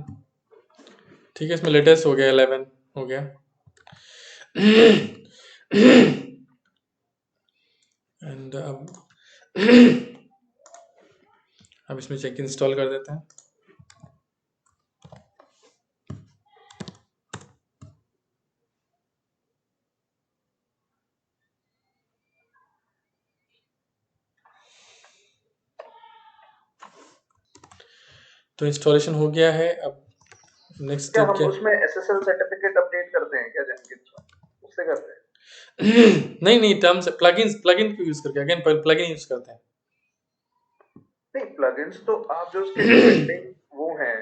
ठीक है, इसमें लेटेस्ट हो गया 11 हो गया। एंड अब इसमें चेक इंस्टॉल कर देते हैं। तो इंस्टॉलेशन हो गया है, अब नेक्स्ट क्या स्टेप हम क्या? उसमें एसएसएल सर्टिफिकेट अपडेट करते हैं क्या जेनकिंस में, उससे करते हैं? नहीं टर्म्स प्लगइन को यूज करके, अगेन प्लगइन यूज करते हैं। नहीं प्लगइन्स तो आप जो उसके डिपेंडिंग वो हैं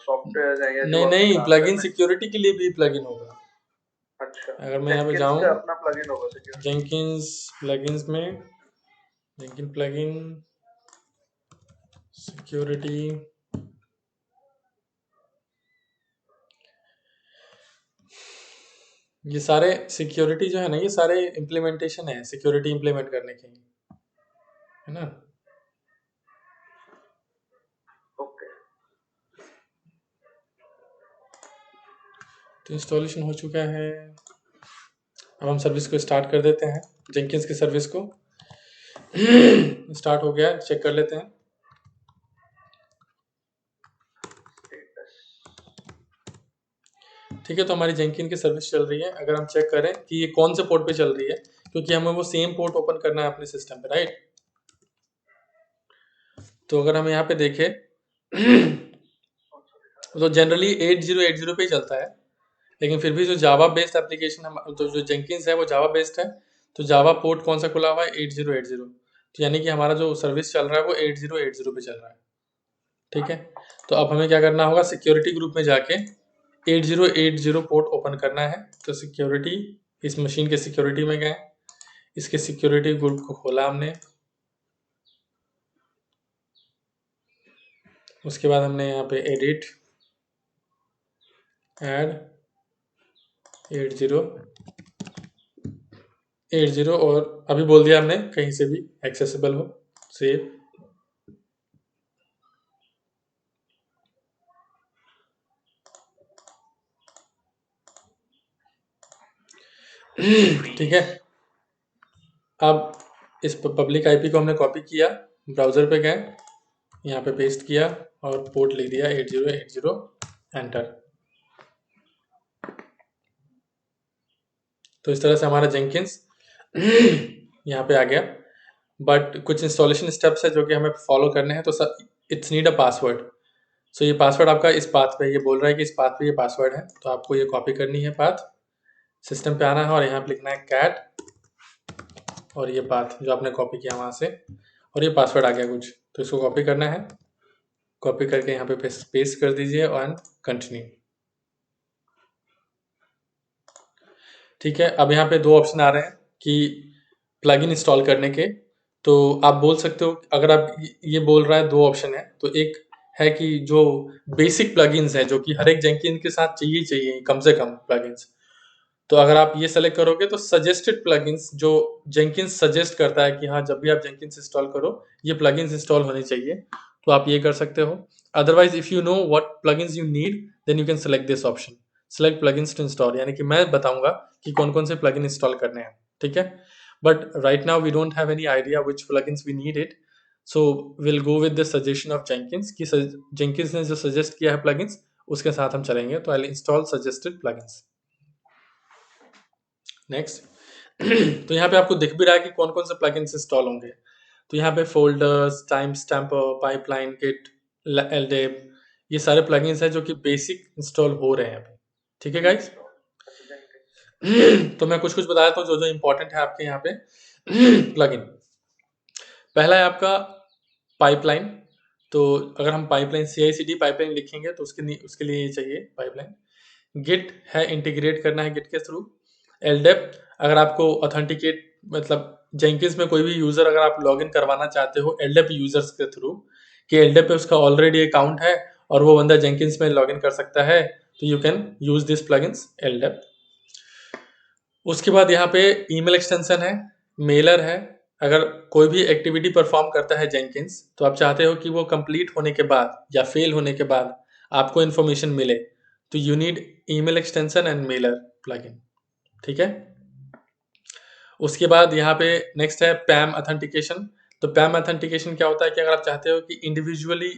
सॉफ्टवेयर है या जो नहीं काम प्लगइन करना है। सिक्योरिटी के लिए भी प्लगइन होगा। अच्छा, अगर मैं यहाँ पे जेनकिंस जाऊँ का अपना प्लगइन होगा सिक्योरिटी। जेंकिंस प्लगइन्स में, जेंकिन प्लगइन सिक्योरिटी, ये सारे सिक्योरिटी जो है ना, ये सारे इम्प्लीमेंटेशन है सिक्योरिटी इम्प्लीमेंट करने के, है ना। ओके, तो इंस्टॉलेशन हो चुका है, अब हम सर्विस को स्टार्ट कर देते हैं, जेंकिंस की सर्विस को। स्टार्ट हो गया, चेक कर लेते हैं। ठीक है, तो हमारी जेंकिन की सर्विस चल रही है। अगर हम चेक करें कि ये कौन से पोर्ट पे चल रही है, क्योंकि हमें वो सेम पोर्ट ओपन करना है अपने सिस्टम पे, राइट। तो अगर हम यहाँ पे देखें तो जनरली 8080 पे ही चलता है, लेकिन फिर भी जो जावा बेस्ड एप्लीकेशन हम तो जो जेंकिन्स है वो जावा बेस्ड है, तो जावा पोर्ट कौन सा खुला हुआ है, 8080। तो यानी कि हमारा जो सर्विस चल रहा है वो 8080 पे चल रहा है, ठीक है। तो अब हमें क्या करना होगा, सिक्योरिटी ग्रुप में जाके 8080 पोर्ट ओपन करना है। तो सिक्योरिटी, इस मशीन के सिक्योरिटी में गए, इसके सिक्योरिटी ग्रुप को खोला हमने, उसके बाद हमने यहाँ पे एडिट ऐड 8080 और अभी बोल दिया हमने कहीं से भी एक्सेसिबल हो, सेव। ठीक है, अब इस पब्लिक आईपी को हमने कॉपी किया, ब्राउजर पे गए, यहाँ पे पेस्ट किया और पोर्ट लिख दिया 8080, एंटर। तो इस तरह से हमारा जेंकिन्स यहाँ पे आ गया। बट कुछ इंस्टॉलेशन स्टेप्स है जो कि हमें फॉलो करने हैं। तो इट्स नीड अ पासवर्ड। सो ये पासवर्ड आपका इस पाथ पे, ये बोल रहा है कि इस पाथ पे ये पासवर्ड है, तो आपको ये कॉपी करनी है पाथ, सिस्टम पे आना है और यहाँ पे लिखना है कैट और ये पाथ जो आपने कॉपी किया वहाँ से, और ये पासवर्ड आ गया कुछ, तो इसको कॉपी करना है, कॉपी करके यहाँ पे पेस्ट कर दीजिए और कंटिन्यू। ठीक है, अब यहाँ पे दो ऑप्शन आ रहे हैं कि प्लगइन इंस्टॉल करने के। तो आप बोल सकते हो, अगर आप ये बोल रहा है, दो ऑप्शन है। तो एक है कि जो बेसिक प्लगइन्स है जो कि हर एक जेंकिन के साथ चाहिए कम से कम प्लगइन्स, तो अगर आप ये सेलेक्ट करोगे तो सजेस्टेड प्लगइन्स जो जेंकिन्स सजेस्ट करता है कि हाँ जब भी आप जेंकिन्स इंस्टॉल करो ये प्लगइन्स इंस्टॉल होने चाहिए, तो आप ये कर सकते हो। Otherwise if you know what plugins you need then you can select this option, select plugins to install, यानी कि मैं बताऊंगा कि कौन कौन से प्लगइन इंस्टॉल करने हैं, ठीक है। But right now we don't have any idea which plugins we need it, so will go with the suggestion of Jenkins कि जेंकिन्स ने जो सजेस्ट किया है प्लगइन्स उसके साथ हम चलेंगे। तो I will install suggested plugins. Next तो यहाँ पे आपको दिख भी रहा है कि कौन कौन से प्लगइन्स इंस्टॉल होंगे। तो यहाँ पे folders, time stamper, pipeline kit, एलडेप, ये सारे प्लगइन्स हैं जो कि बेसिक इंस्टॉल हो रहे हैं अभी, ठीक है गाइस। तो मैं कुछ कुछ बता देता हूँ जो जो इंपॉर्टेंट है आपके यहाँ पे प्लगइन। पहला है आपका पाइपलाइन। तो अगर हम पाइपलाइन CI/CD पाइपलाइन लिखेंगे तो उसके लिए ये चाहिए पाइपलाइन। गिट है, इंटीग्रेट करना है गिट के थ्रू। एलडेप, अगर आपको ऑथेंटिकेट, मतलब जेंकिन्स में कोई भी यूजर अगर आप लॉगिन करवाना चाहते हो एलडेप यूजर्स के थ्रू, कि एलडेप पे उसका ऑलरेडी अकाउंट है और वो बंदा जेंकिन्स में लॉगिन कर सकता है, तो you can use this plugins एलडेप। उसके बाद यहाँ पे ईमेल एक्सटेंशन है, मेलर है। अगर कोई भी एक्टिविटी परफॉर्म करता है जेंकिन्स तो आप चाहते हो कि वो कंप्लीट होने के बाद या फेल होने के बाद आपको इन्फॉर्मेशन मिले, तो you need email extension and Mailer plugin, ठीक है। उसके बाद यहाँ पे नेक्स्ट है पैम ऑथेंटिकेशन। तो पैम ऑथेंटिकेशन क्या होता है कि अगर आप चाहते हो कि इंडिविजुअली,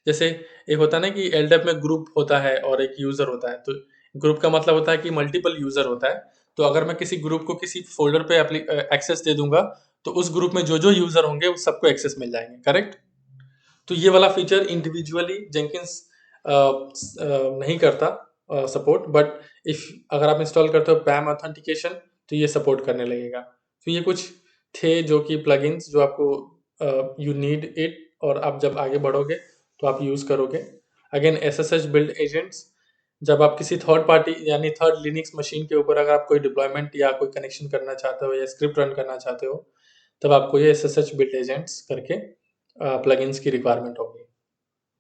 जैसे एक होता है ना कि एलडेप में ग्रुप होता है और एक यूजर होता है, तो ग्रुप का मतलब होता है कि मल्टीपल यूजर होता है। तो अगर मैं किसी ग्रुप को किसी फोल्डर पे एक्सेस दे दूंगा तो उस ग्रुप में जो जो यूजर होंगे उस सबको एक्सेस मिल जाएंगे, करेक्ट। तो ये वाला फीचर इंडिविजुअली जेंकिन्स नहीं करता सपोर्ट, बट इफ अगर आप इंस्टॉल करते हो पैम ऑथेंटिकेशन तो ये सपोर्ट करने लगेगा। तो ये कुछ थे जो कि प्लगइन्स जो आपको यू नीड इट, और आप जब आगे बढ़ोगे तो आप यूज करोगे। अगेन SSH बिल्ड एजेंट्स, जब आप किसी थर्ड पार्टी यानी थर्ड लिनक्स मशीन के ऊपर अगर आप कोई डिप्लॉयमेंट या कोई कनेक्शन करना चाहते हो या स्क्रिप्ट रन करना चाहते हो, तब आपको ये SSH बिल्ड एजेंट्स करके प्लगइन्स की रिक्वायरमेंट होगी,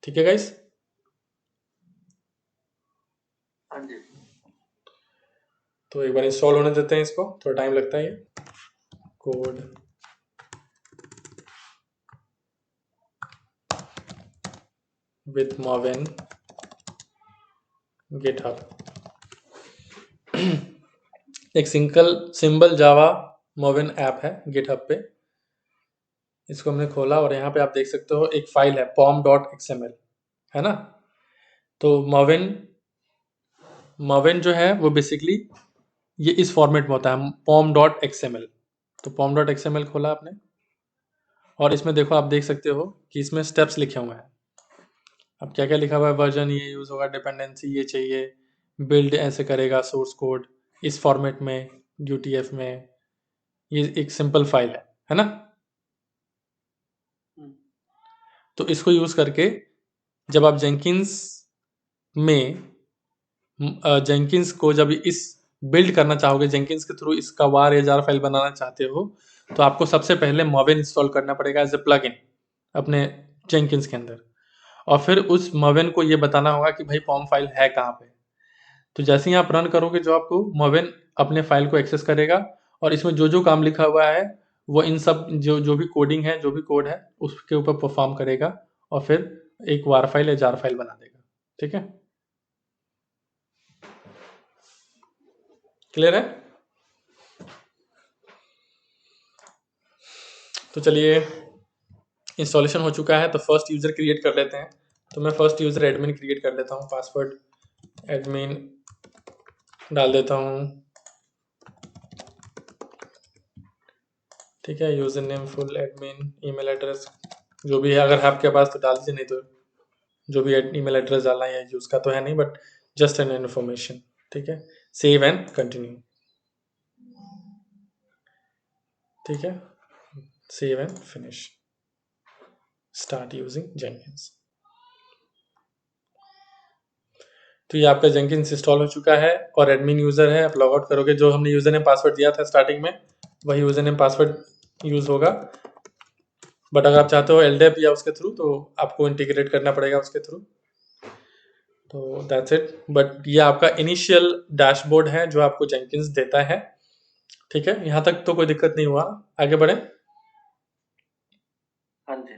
ठीक है गाइस। हाँ जी। तो एक बार इंस्टॉल होने देते हैं इसको, थोड़ा टाइम लगता है ये कोड। विथ Maven GitHub एक सिंपल जावा Maven ऐप है GitHub पे, इसको हमने खोला और यहाँ पे आप देख सकते हो एक फाइल है pom.xml, है ना। तो Maven Maven जो है वो बेसिकली ये इस फॉर्मेट में होता है, pom.xml। तो pom.xml खोला आपने और इसमें देखो, आप देख सकते हो कि इसमें स्टेप्स लिखे हुए हैं। अब क्या क्या लिखा हुआ है, वर्जन ये यूज़ होगा, डिपेंडेंसी ये चाहिए, बिल्ड ऐसे करेगा, सोर्स कोड इस फॉर्मेट में, UTF में, ये एक सिंपल फाइल है ना। तो इसको यूज़ करके जब आप जेंकिन्स में जेंकिन्स को जब इस बिल्ड करना चाहोगे, जेंकिन्स के थ्रू इसका वार या जार फाइल बनाना चाहते हो, तो आपको सबसे पहले Maven इंस्टॉल करना पड़ेगा एज ए प्लगइन अपने जेंकिन्स के अंदर, और फिर उस Maven को ये बताना होगा कि भाई पॉम फाइल है कहाँ पे। तो जैसे ही आप रन करोगे जो आपको Maven अपने फाइल को एक्सेस करेगा, और इसमें जो जो काम लिखा हुआ है वो इन सब जो भी कोडिंग है, जो भी कोड है उसके ऊपर परफॉर्म करेगा, और फिर एक वार फाइल या जार फाइल बना देगा। ठीक है, क्लियर है? तो चलिए, इंस्टॉलेशन हो चुका है, तो फर्स्ट यूज़र क्रिएट कर लेते हैं। तो मैं फर्स्ट यूज़र एडमिन क्रिएट कर लेता हूँ, पासवर्ड एडमिन डाल देता हूँ। ठीक है, user name full admin, email address जो भी है अगर है आपके पास तो डाल दीजिए, नहीं तो जो भी ईमेल एड्रेस डालना है, यूज़ का तो है नहीं, बट जस्ट एन इन्फॉर्मेशन। ठीक है, सेव एंड कंटिन्यू। ठीक है, save and finish, start using Jenkins. तो ये आपका जेंकिन्स इंस्टॉल हो चुका है और एडमिन यूज़र है। आप लॉग आउट करोगे, जो हमने यूज़र नेम पासवर्ड दिया था स्टार्टिंग में वही यूज़र नेम पासवर्ड यूज़ होगा, बट अगर आप चाहते हो LDAP या उसके थ्रू तो आपको इंटीग्रेट करना पड़ेगा उसके थ्रू। तो दैट्स इट, बट ये आपका इनिशियल डैशबोर्ड है जो आपको जेंकिन्स देता है। ठीक है, यहाँ तक तो कोई दिक्कत नहीं हुआ, आगे बढ़े? हाँ जी।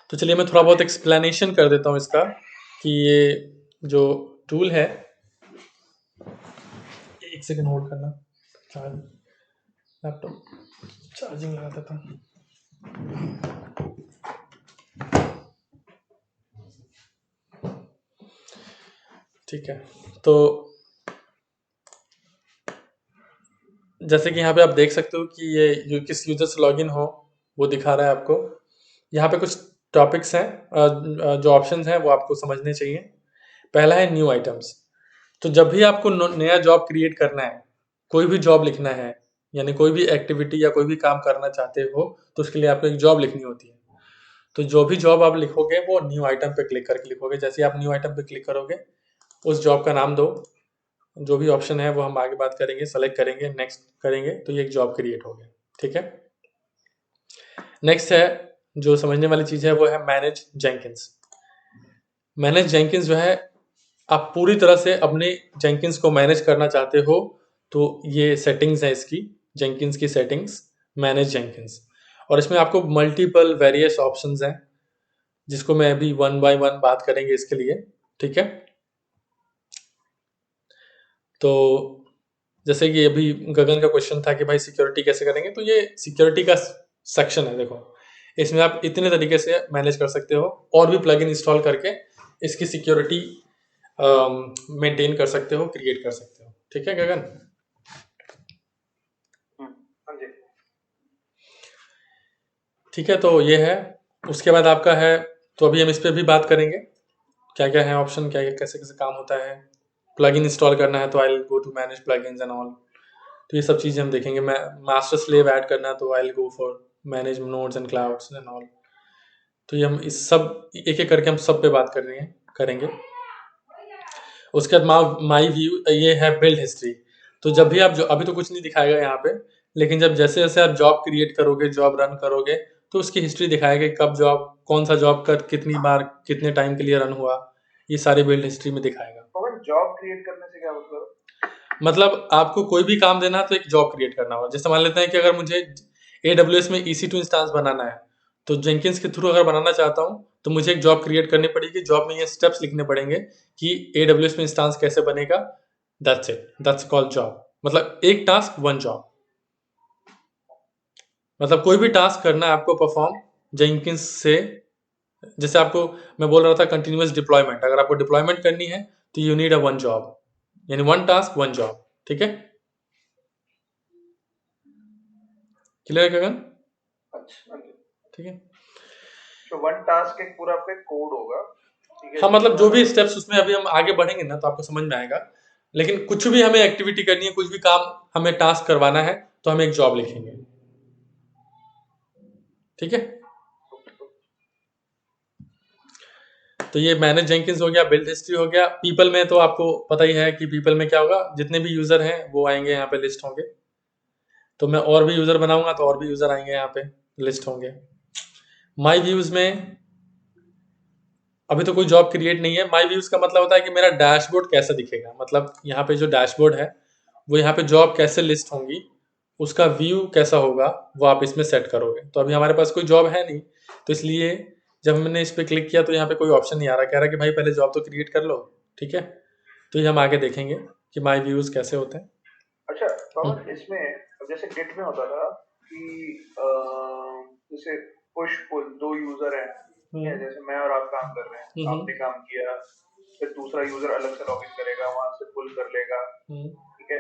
तो चलिए मैं थोड़ा बहुत एक्सप्लेनेशन कर देता हूँ इसका, कि ये जो टूल है, एक सेकंड होल्ड करना, चार्ज लैपटॉप चार्जिंग लगा देता हूँ। ठीक है, तो जैसे कि यहाँ पे आप देख सकते हो कि ये किस यूजर से लॉगिन हो वो दिखा रहा है आपको। यहाँ पे कुछ टॉपिक्स हैं, जो ऑप्शंस हैं वो आपको समझने चाहिए। पहला है न्यू आइटम्स। तो जब भी आपको नया जॉब क्रिएट करना है, कोई भी जॉब लिखना है, यानी कोई भी एक्टिविटी या कोई भी काम करना चाहते हो, तो उसके लिए आपको एक जॉब लिखनी होती है। तो जो भी जॉब आप लिखोगे वो न्यू आइटम पे क्लिक करके लिखोगे। जैसे आप न्यू आइटम पे क्लिक करोगे, उस जॉब का नाम दो, जो भी ऑप्शन है वो हम आगे बात करेंगे, सेलेक्ट करेंगे, नेक्स्ट करेंगे, तो ये एक जॉब क्रिएट हो गया। ठीक है, नेक्स्ट है जो समझने वाली चीज़ है वो है मैनेज जेंकिन्स। मैनेज जेंकिन्स जो है, आप पूरी तरह से अपने जेंकिन्स को मैनेज करना चाहते हो तो ये सेटिंग्स है इसकी, जेंकिन्स की सेटिंग्स, मैनेज जेंकिन्स। और इसमें आपको मल्टीपल वेरियस ऑप्शंस हैं, जिसको मैं अभी वन बाय वन बात करेंगे इसके लिए। ठीक है, तो जैसे कि अभी गगन का क्वेश्चन था कि भाई सिक्योरिटी कैसे करेंगे, तो ये सिक्योरिटी का सेक्शन है। देखो, इसमें आप इतने तरीके से मैनेज कर सकते हो, और भी प्लगइन इंस्टॉल करके इसकी सिक्योरिटी मेंटेन कर सकते हो, क्रिएट कर सकते हो। ठीक है गगन? हाँ जी। ठीक है, तो ये है। उसके बाद आपका है, तो अभी हम इस पर भी बात करेंगे क्या क्या है ऑप्शन, क्या क्या कैसे कैसे काम होता है। प्लगइन इंस्टॉल करना है तो I will go to manage plugins and all, तो ये सब चीज़ें हम देखेंगे। मैं मास्टर स्लेव ऐड करना तो I will go for manage nodes and clouds and all. तो ये हम इस सब एक एक करके हम सब पे बात करेंगे। उसके बाद माई व्यू, ये है बिल्ड हिस्ट्री। तो जब भी आप, जो अभी तो कुछ नहीं दिखाएगा यहाँ पे, लेकिन जब जैसे जैसे आप जॉब क्रिएट करोगे, जॉब रन करोगे, तो उसकी हिस्ट्री दिखाएगा, कब जॉब, कौन सा जॉब कर कितनी बार कितने टाइम के लिए रन हुआ, ये सारी बिल्ड हिस्ट्री में दिखाएगा। जॉब क्रिएट करने से क्या मतलब आपको कोई भी काम देना तो एक जॉब क्रिएट करना होगा। जैसे मान लेते हैं कि अगर मुझे AWS में EC2 इंस्टांस बनाना है, तो जेंकिन्स के थ्रू अगर बनाना चाहता हूँ तो मुझे एक जॉब क्रिएट करनी पड़ेगी। जॉब में ये स्टेप्स लिखने पड़ेंगे कि AWS में इंस्टांस कैसे बनेगा। That's it, that's called job. मतलब एक टास्क वन जॉब, मतलब कोई भी टास्क करना है आपको परफॉर्म जेंकिन्स से। जैसे आपको मैं बोल रहा था कंटिन्यूअस डिप्लॉयमेंट, अगर आपको डिप्लॉयमेंट करनी है तो you need a one job. यानी 1 टास्क 1 जॉब। ठीक है, क्लियर गगन? अच्छा, ठीक है, तो वन टास्क एक पूरा आपका कोड होगा, ठीक है, हाँ मतलब जो भी जिसमें स्टेप्स उसमें अभी हम आगे बढ़ेंगे ना तो आपको समझ में आएगा। लेकिन कुछ भी हमें एक्टिविटी करनी है, कुछ भी काम हमें टास्क करवाना है तो हम एक जॉब लिखेंगे। ठीक है, तो ये मैनेज जेंकिंस हो गया, बिल्ड हिस्ट्री हो गया। पीपल में तो आपको पता ही है कि पीपल में क्या होगा, जितने भी यूजर हैं वो आएंगे यहाँ पे, लिस्ट होंगे। तो मैं और भी यूजर बनाऊंगा तो और भी यूजर आएंगे यहाँ पे, लिस्ट होंगे। माई व्यूज में अभी तो कोई जॉब क्रिएट नहीं है। माई व्यूज का मतलब होता है कि मेरा डैशबोर्ड कैसा दिखेगा, मतलब यहाँ पे जो डैशबोर्ड है वो यहाँ पे जॉब कैसे लिस्ट होंगी, उसका व्यू कैसा होगा, वो आप इसमें सेट करोगे। तो अभी हमारे पास कोई जॉब है नहीं, तो इसलिए जब हमने इस पर क्लिक किया तो यहाँ पे कोई ऑप्शन नहीं आ रहा, कह रहा कि भाई पहले जॉब तो क्रिएट कर लो। ठीक है, तो ये हम आगे देखेंगे कि माई व्यूज कैसे होते हैं। अच्छा पवन, इसमें अब जैसे गिट में होता था कि जैसे पुश पुल, दो यूजर हैं, ठीक है, जैसे मैं और आप काम कर रहे हैं, आपने काम किया, फिर दूसरा यूजर अलग से लॉगिन करेगा, वहां से पुल कर लेगा, ठीक है।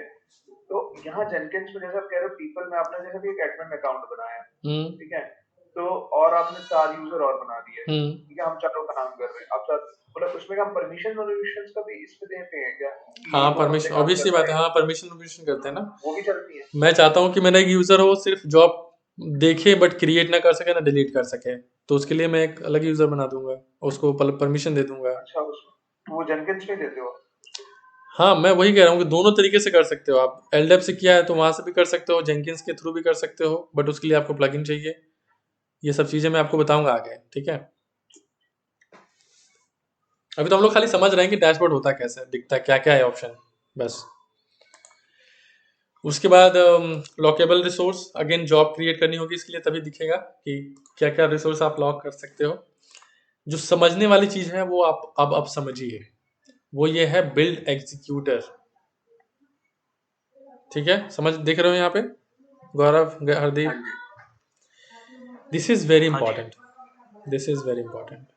तो यहाँ जेनकिंस में जैसा आप कह रहे हो, पीपल में आपने जैसे भी एक एडमिन अकाउंट बनाया, ठीक है, तो और आपने 4 यूजर और बना दिए, ठीक है, हम चारों का काम कर रहे हैं। अब मतलब उसमें हम परमिशन का भी इसमें देते हैं क्या? हाँ परमिशन, ऑब्वियसली बात है, हाँ परमिशन करते हैं ना, वो भी चलती है। मैं चाहता हूँ कि मेरा एक यूजर हो सिर्फ जॉब देखे बट क्रिएट ना कर सके ना डिलीट कर सके, तो उसके लिए मैं एक अलग यूजर बना दूंगा, उसको परमिशन दे दूंगा। अच्छा, वो जेनकिंस में देते हो? हाँ मैं वही कह रहा हूँ कि दोनों तरीके से कर सकते हो आप। एलडेप से किया है तो वहां से भी कर सकते हो, जेनकिंस के थ्रू भी कर सकते हो, बट उसके लिए आपको प्लगइन चाहिए। ये सब चीजें मैं आपको बताऊंगा आगे। ठीक है, अभी तो हम लोग खाली समझ रहे हैं कि डैशबोर्ड होता कैसे, दिखता है, क्या क्या है ऑप्शन, बस। उसके बाद lockable resource, again job create करनी होगी इसके लिए तभी दिखेगा कि क्या क्या रिसोर्स आप लॉक कर सकते हो। जो समझने वाली चीज है वो आप अब समझिए, वो ये है बिल्ड एग्जीक्यूटर। ठीक है, समझ दिख रहे हो यहाँ पे गौरव, हरदीप? हाँ जी, दिस इज वेरी हाँ जी, important, this is very important.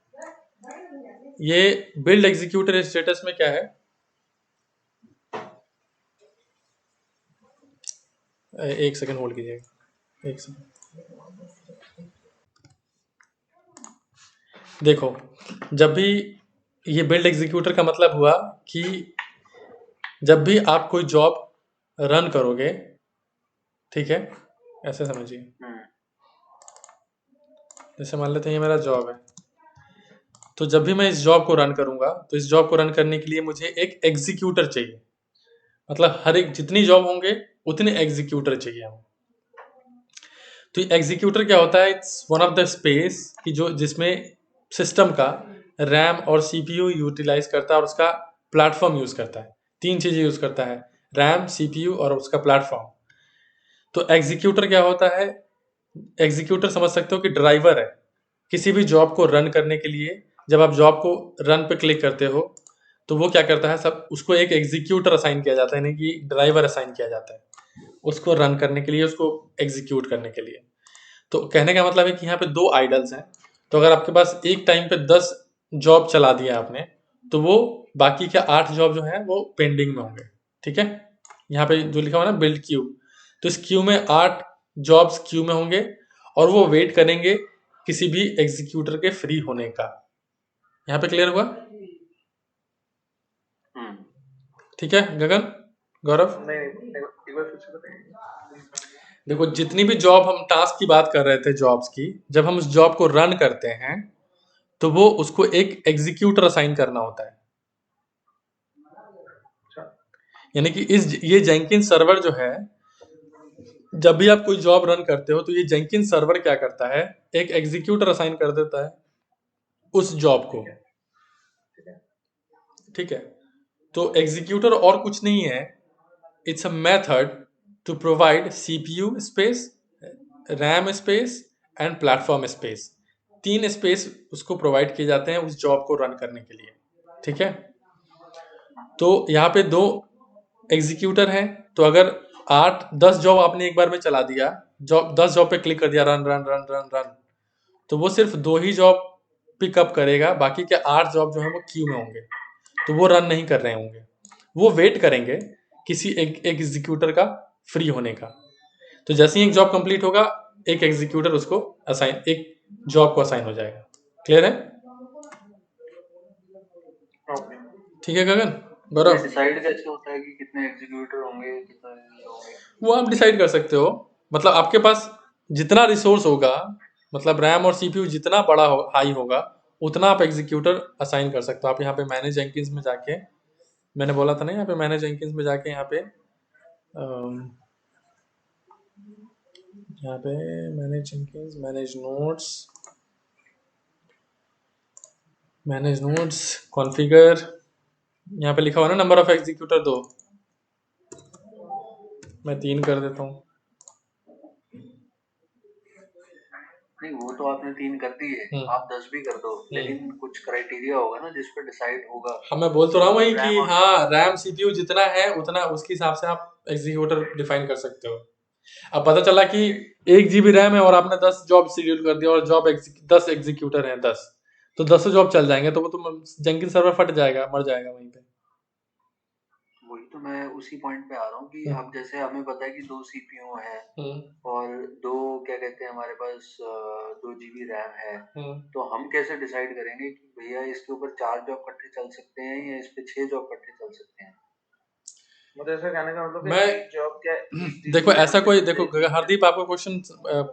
ये बिल्ड एग्जीक्यूटर स्टेटस में क्या है, एक सेकंड होल्ड कीजिएगा, एक सेकंड। देखो, जब भी ये बिल्ड एग्जीक्यूटर का मतलब हुआ कि जब भी आप कोई जॉब रन करोगे, ठीक है, ऐसे समझिए, जैसे मान लेते हैं ये मेरा जॉब है, तो जब भी मैं इस जॉब को रन करूंगा तो इस जॉब को रन करने के लिए मुझे एक एग्जीक्यूटर चाहिए, मतलब हर एक जितनी जॉब होंगे उतने एग्जीक्यूटर चाहिए हमें। तो एग्जीक्यूटर क्या होता है, it's one of the space कि जो जिसमें सिस्टम का रैम और सीपीयू यूटिलाइज करता है और उसका प्लेटफॉर्म यूज करता है। 3 चीजें यूज करता है, रैम, सीपीयू और उसका प्लेटफॉर्म। तो एग्जीक्यूटर क्या होता है, एग्जीक्यूटर समझ सकते हो कि ड्राइवर है किसी भी जॉब को रन करने के लिए। जब आप जॉब को रन पे क्लिक करते हो तो वो क्या करता है, सब उसको एक एग्जीक्यूटर असाइन किया जाता है, यानी कि ड्राइवर असाइन किया जाता है उसको रन करने के लिए, उसको एग्जीक्यूट करने के लिए। तो कहने का मतलब है कि यहाँ पे 2 आइडल्स हैं, तो अगर आपके पास एक टाइम पे 10 जॉब चला दिया आपने तो वो बाकी के 8 जॉब जो है वो पेंडिंग में होंगे। ठीक है, यहाँ पे जो लिखा हुआ है ना बिल्ड क्यू, तो इस क्यू में 8 जॉब्स क्यू में होंगे और वो वेट करेंगे किसी भी एग्जीक्यूटर के फ्री होने का। यहाँ पे क्लियर हुआ? ठीक है गगन, गौरव? नहीं, एक बार फिर से बताइए। देखो, जितनी भी जॉब हम टास्क की बात कर रहे थे जॉब्स की, जब हम उस जॉब को रन करते हैं तो वो उसको एक एग्जीक्यूटर असाइन करना होता है। यानी कि ये जेंकिन सर्वर जो है, जब भी आप कोई जॉब रन करते हो तो ये जेंकिन सर्वर क्या करता है, एक एग्जीक्यूटर असाइन कर देता है उस जॉब को। ठीक है, तो एग्जीक्यूटर और कुछ नहीं है, it's a method to provide CPU space, RAM space and platform space. 3 space उसको प्रोवाइड किए जाते हैं उस जॉब को रन करने के लिए। ठीक है, तो यहाँ पे 2 एग्जीक्यूटर हैं, तो अगर 8-10 जॉब आपने एक बार में चला दिया, जॉब 10 जॉब पे क्लिक कर दिया, run run run run run, तो वो सिर्फ 2 ही जॉब पिकअप करेगा, बाकी के 8 जॉब जो है वो क्यू में होंगे, तो वो रन नहीं कर रहे होंगे। वो वेट करेंगे किसी एक एग्जीक्यूटर का फ्री होने का। तो जैसे ही एक जॉब कंप्लीट होगा, एक एग्जीक्यूटर उसको असाइन, एक जॉब को असाइन हो जाएगा। क्लियर है? ओके। ठीक है गगन, ये गौरव? डिसाइड कैसे होता है कि कितने एग्जीक्यूटर होंगे, कितने नहीं होंगे? वो आप डिसाइड कर सकते हो, मतलब आपके पास जितना रिसोर्स होगा, मतलब रैम और सीपीयू जितना बड़ा हो, हाई होगा, उतना आप एग्जीक्यूटर असाइन कर सकते हो। आप यहाँ पे मैनेज जेंकिंस में जाके, मैंने बोला था ना, यहाँ पे मैनेज जेंकिंस में जाके यहाँ पे manage Jenkins, manage nodes, configure, यहाँ पे लिखा हुआ ना नंबर ऑफ एग्जीक्यूटर 2, मैं 3 कर देता हूँ। नहीं, वो तो आपने 3 कर दिए, आप 10 भी कर दो, लेकिन कुछ क्राइटेरिया होगा ना जिस पे डिसाइड होगा। हाँ, मैं बोल तो रहा हूँ वही कि रैम और हाँ, रैम सीपीयू जितना है उतना उसके हिसाब से आप एग्जीक्यूटर डिफाइन कर सकते हो। अब पता चला कि 1 जीबी रैम है और आपने 10 जॉब शेड्यूल कर दिया और 10 एग्जीक्यूटर हैं, 10, तो 10 जॉब चल जाएंगे, तो वो तो जेंकिंस सर्वर फट जाएगा, मर जाएगा वहीं पे। वही तो मैं उसी पॉइंट पे आ रहा हूँ कि अब जैसे हमें पता है कि 2 सीपीयू हैं और 2 क्या कहते हैं हमारे पास 2 जीबी रैम है, तो हम कैसे डिसाइड करेंगे कि भैया इसके ऊपर 4 जॉब इकट्ठे चल सकते हैं या इस पे 6 जॉब इकट्ठे चल सकते हैं? मुझे ऐसा कहने का मतलब मैं एक जॉब क्या देखो ऐसा कोई, देखो हरदीप आपका क्वेश्चन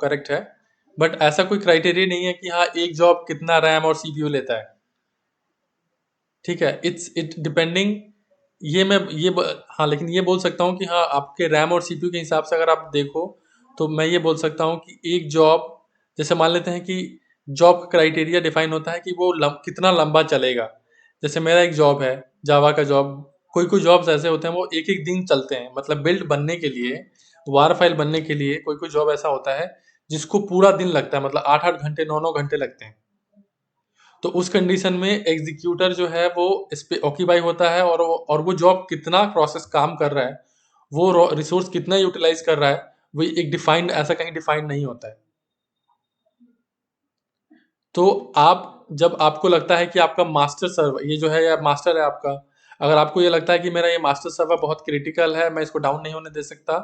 करेक्ट है, बट ऐसा कोई क्राइटेरिया नहीं है कि हाँ एक जॉब कितना रैम और सीपीयू लेता है। ठीक है, इट डिपेंडिंग, हाँ, लेकिन ये बोल सकता हूँ कि हाँ आपके रैम और सीपीयू के हिसाब से अगर आप देखो, तो मैं ये बोल सकता हूँ कि एक जॉब, जैसे मान लेते हैं कि जॉब का क्राइटेरिया डिफाइन होता है कि वो कितना लंबा चलेगा। जैसे मेरा एक जॉब है, जावा का जॉब, कोई जॉब्स ऐसे होते हैं वो एक एक दिन चलते हैं, मतलब बिल्ड बनने के लिए, वार फाइल बनने के लिए कोई जॉब ऐसा होता है जिसको पूरा दिन लगता है, मतलब 8-8 घंटे 9-9 घंटे लगते हैं। तो उस कंडीशन में एग्जीक्यूटर जो है वो इस पे ऑक्यूपाई होता है, और वो जॉब कितना प्रोसेस काम कर रहा है, वो रिसोर्स कितना यूटिलाइज कर रहा है, वो एक डिफाइंड, ऐसा कहीं डिफाइंड नहीं होता है। तो आप जब आपको लगता है कि आपका मास्टर सर्वर ये जो है, या मास्टर है आपका, अगर आपको ये लगता है कि मेरा ये मास्टर सर्वर बहुत क्रिटिकल है, मैं इसको डाउन नहीं होने दे सकता,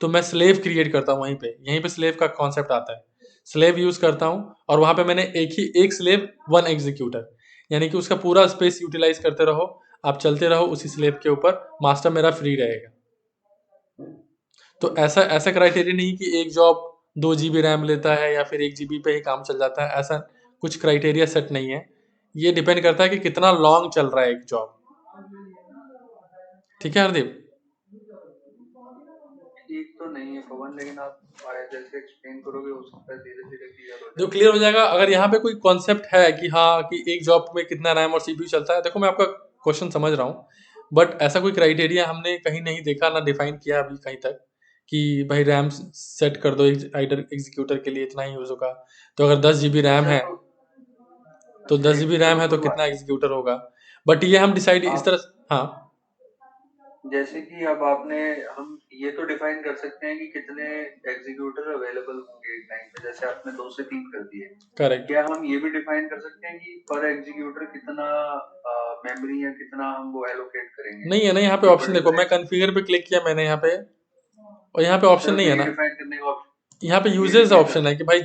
तो मैं स्लेव क्रिएट करता हूँ यहीं पे स्लेव का कॉन्सेप्ट आता है। स्लेव यूज करता हूँ और वहां पे मैंने एक स्लेव 1 एग्जीक्यूटर, यानी कि उसका पूरा स्पेस यूटिलाइज करते रहो, आप चलते रहो उसी स्लेव के ऊपर, मास्टर मेरा फ्री रहेगा। तो ऐसा ऐसा क्राइटेरिया नहीं कि एक जॉब 2 जीबी रैम लेता है या फिर 1 जीबी पे ही काम चल जाता है, ऐसा कुछ क्राइटेरिया सेट नहीं है। ये डिपेंड करता है कि कितना लॉन्ग चल रहा है एक जॉब। ठीक है हरदीप? ठीक तो नहीं है पवन, लेकिन आप जैसे एक्सप्लेन करोगे हो सकता है धीरे धीरे क्लियर हो जो क्लियर हो जाएगा अगर यहाँ पे कोई कॉन्सेप्ट है कि हाँ कि एक जॉब में कितना रैम और सीपीयू चलता है। देखो मैं आपका क्वेश्चन समझ रहा हूँ, बट ऐसा कोई क्राइटेरिया हमने कहीं नहीं देखा, ना डिफाइन किया अभी कहीं तक कि भाई रैम सेट कर दो आइडर एग्जीक्यूटर के लिए इतना ही यूज होगा। तो अगर 10 जीबी रैम है तो 10 जीबी रैम है तो कितना एग्जीक्यूटर होगा, बट ये हम डिसाइड इस तरह। हाँ, जैसे कि अब आपने, हम ये तो डिफाइन कर सकते हैं कि कितने एग्जीक्यूटर अवेलेबल होंगे एक टाइम पे, जैसे आपने 2 से 3 कर दिए। करेक्ट। क्या हम ये भी डिफाइन कर सकते हैं कि पर एग्जीक्यूटर कितना मेमोरी या कितना हम वो एलोकेट करेंगे? नहीं है ना यहाँ पे ऑप्शन, देखो मैं कॉन्फ़िगर पे क्लिक किया मैंने यहाँ पे, और यहाँ पे ऑप्शन सिर्फ नहीं है यही ना, डिफाइन करने का ऑप्शन, यहाँ पे ये यूजेस डिफाइन ऑप्शन कर है कि भाई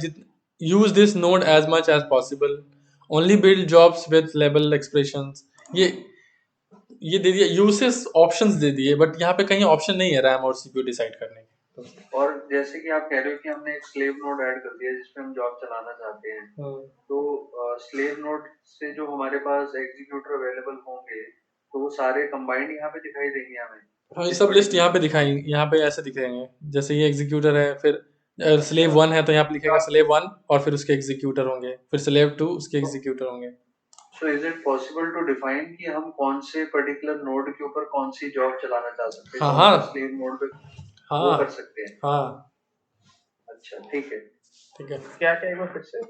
use this node as much as possible, only build jobs with label expressions, ये दे दिया, यूसेस ऑप्शंस दे दिए, बट यहाँ पे कहीं ऑप्शन नहीं है रैम और सीपीयू डिसाइड करने के। और जैसे कि आप कह रहे हो कि हमने एक स्लेव नोड ऐड कर दिया जिसपे हम जॉब चलाना चाहते हैं, तो स्लेव नोड से जो हमारे पास एग्जीक्यूटर अवेलेबल होंगे तो वो सारे कंबाइंड यहाँ पे दिखाई देंगे हमें? हाँ, ये सब लिस्ट यहाँ पे दिखाई, यहाँ पे ऐसे दिखेंगे, जैसे ये एग्जीक्यूटर है, फिर स्लेव 1 है तो यहाँ पे लिखेगा स्लेव 1 और फिर उसके एग्जीक्यूटर होंगे, फिर स्लेव 2 उसके एग्जीक्यूटर होंगे। So is it possible to define कि हम कौन से पर्टिकुलर नोड के ऊपर कौन सी जॉब चलाना चाह सकते हैं, हाँ कौन सा हाँ स्लेव नोड पे वो हाँ कर सकते हैं? हाँ, अच्छा, ठीक है। ठीक है। क्या क्या एक बार फिर से?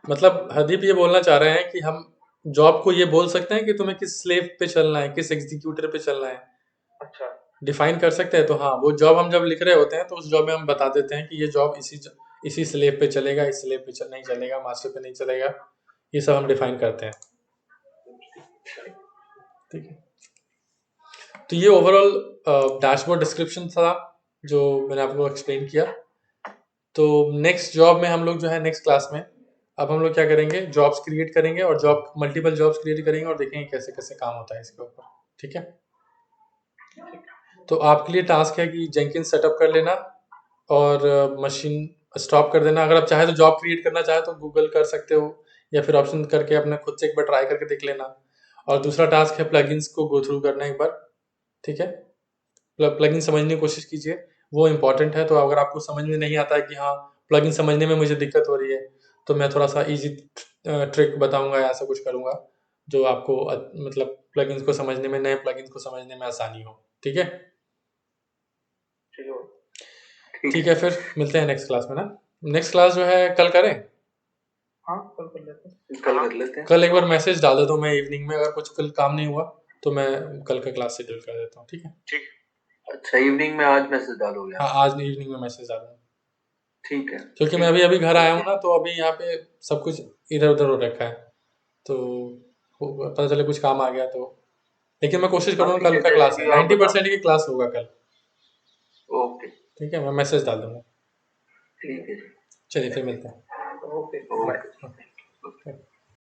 मतलब हरदीप ये बोलना चाह रहे हैं कि हम जॉब को ये बोल सकते हैं कि तुम्हें किस स्लेव पे चलना है, किस एग्जीक्यूटर पे चलना है, अच्छा, डिफाइन कर सकते हैं। तो हाँ, वो जॉब हम जब लिख रहे होते हैं तो उस जॉब में हम बता देते हैं कि ये जॉब इसी स्लेव पे चलेगा, इस स्लेव पे नहीं चलेगा, मास्टर पे नहीं चलेगा, ये सब हम डिफाइन करते हैं। ठीक है। तो ये ओवरऑल डैशबोर्ड डिस्क्रिप्शन था जो मैंने आपको एक्सप्लेन किया। तो नेक्स्ट जॉब में हम लोग जो है नेक्स्ट क्लास में अब हम लोग क्या करेंगे, जॉब्स क्रिएट करेंगे और मल्टीपल जॉब्स क्रिएट करेंगे और देखेंगे कैसे कैसे काम होता है इसके ऊपर। ठीक है, तो आपके लिए टास्क है कि जेंकिन्स सेटअप कर लेना और मशीन स्टॉप कर देना। अगर आप चाहे तो जॉब क्रिएट करना चाहे तो गूगल कर सकते हो या फिर ऑप्शन करके अपने खुद से एक बार ट्राई करके देख लेना। और दूसरा टास्क है प्लगइन्स को गो थ्रू करना एक बार। ठीक है, प्लगइन समझने की कोशिश कीजिए, वो इम्पॉर्टेंट है। तो अगर आपको समझ में नहीं आता है कि हाँ प्लगइन समझने में मुझे दिक्कत हो रही है, तो मैं थोड़ा सा इजी ट्रिक बताऊंगा या ऐसा कुछ करूंगा जो आपको मतलब प्लगइन्स को समझने में, नए प्लगइन्स को समझने में आसानी हो। ठीक है, ठीक है, फिर मिलते हैं नेक्स्ट क्लास में ना। नेक्स्ट क्लास जो है कल करें? हाँ, कल कर लेते हैं। कल कर लेते हैं। कल एक बार मैसेज डाल देता हूँ मैं इवनिंग में, अगर कुछ कल काम नहीं हुआ तो मैं कल का क्लास शेड्यूल कर देता हूँ। ठीक है, ठीक। अच्छा, इवनिंग में आज मैसेज डालोगे? हाँ, आज इवनिंग में मैसेज डालूंगा। ठीक है, क्योंकि मैं अभी घर आया हूँ ना, तो अभी यहाँ पे सब कुछ इधर उधर हो रखा है, तो पता चले कुछ काम आ गया तो। लेकिन मैं कोशिश करूँगा, कल का क्लास है, 90% की क्लास होगा कल। ओके, ठीक है, मैं मैसेज डाल दूंगा। ठीक है। चलिए फिर मिलते हैं। Okay, bye. ओके।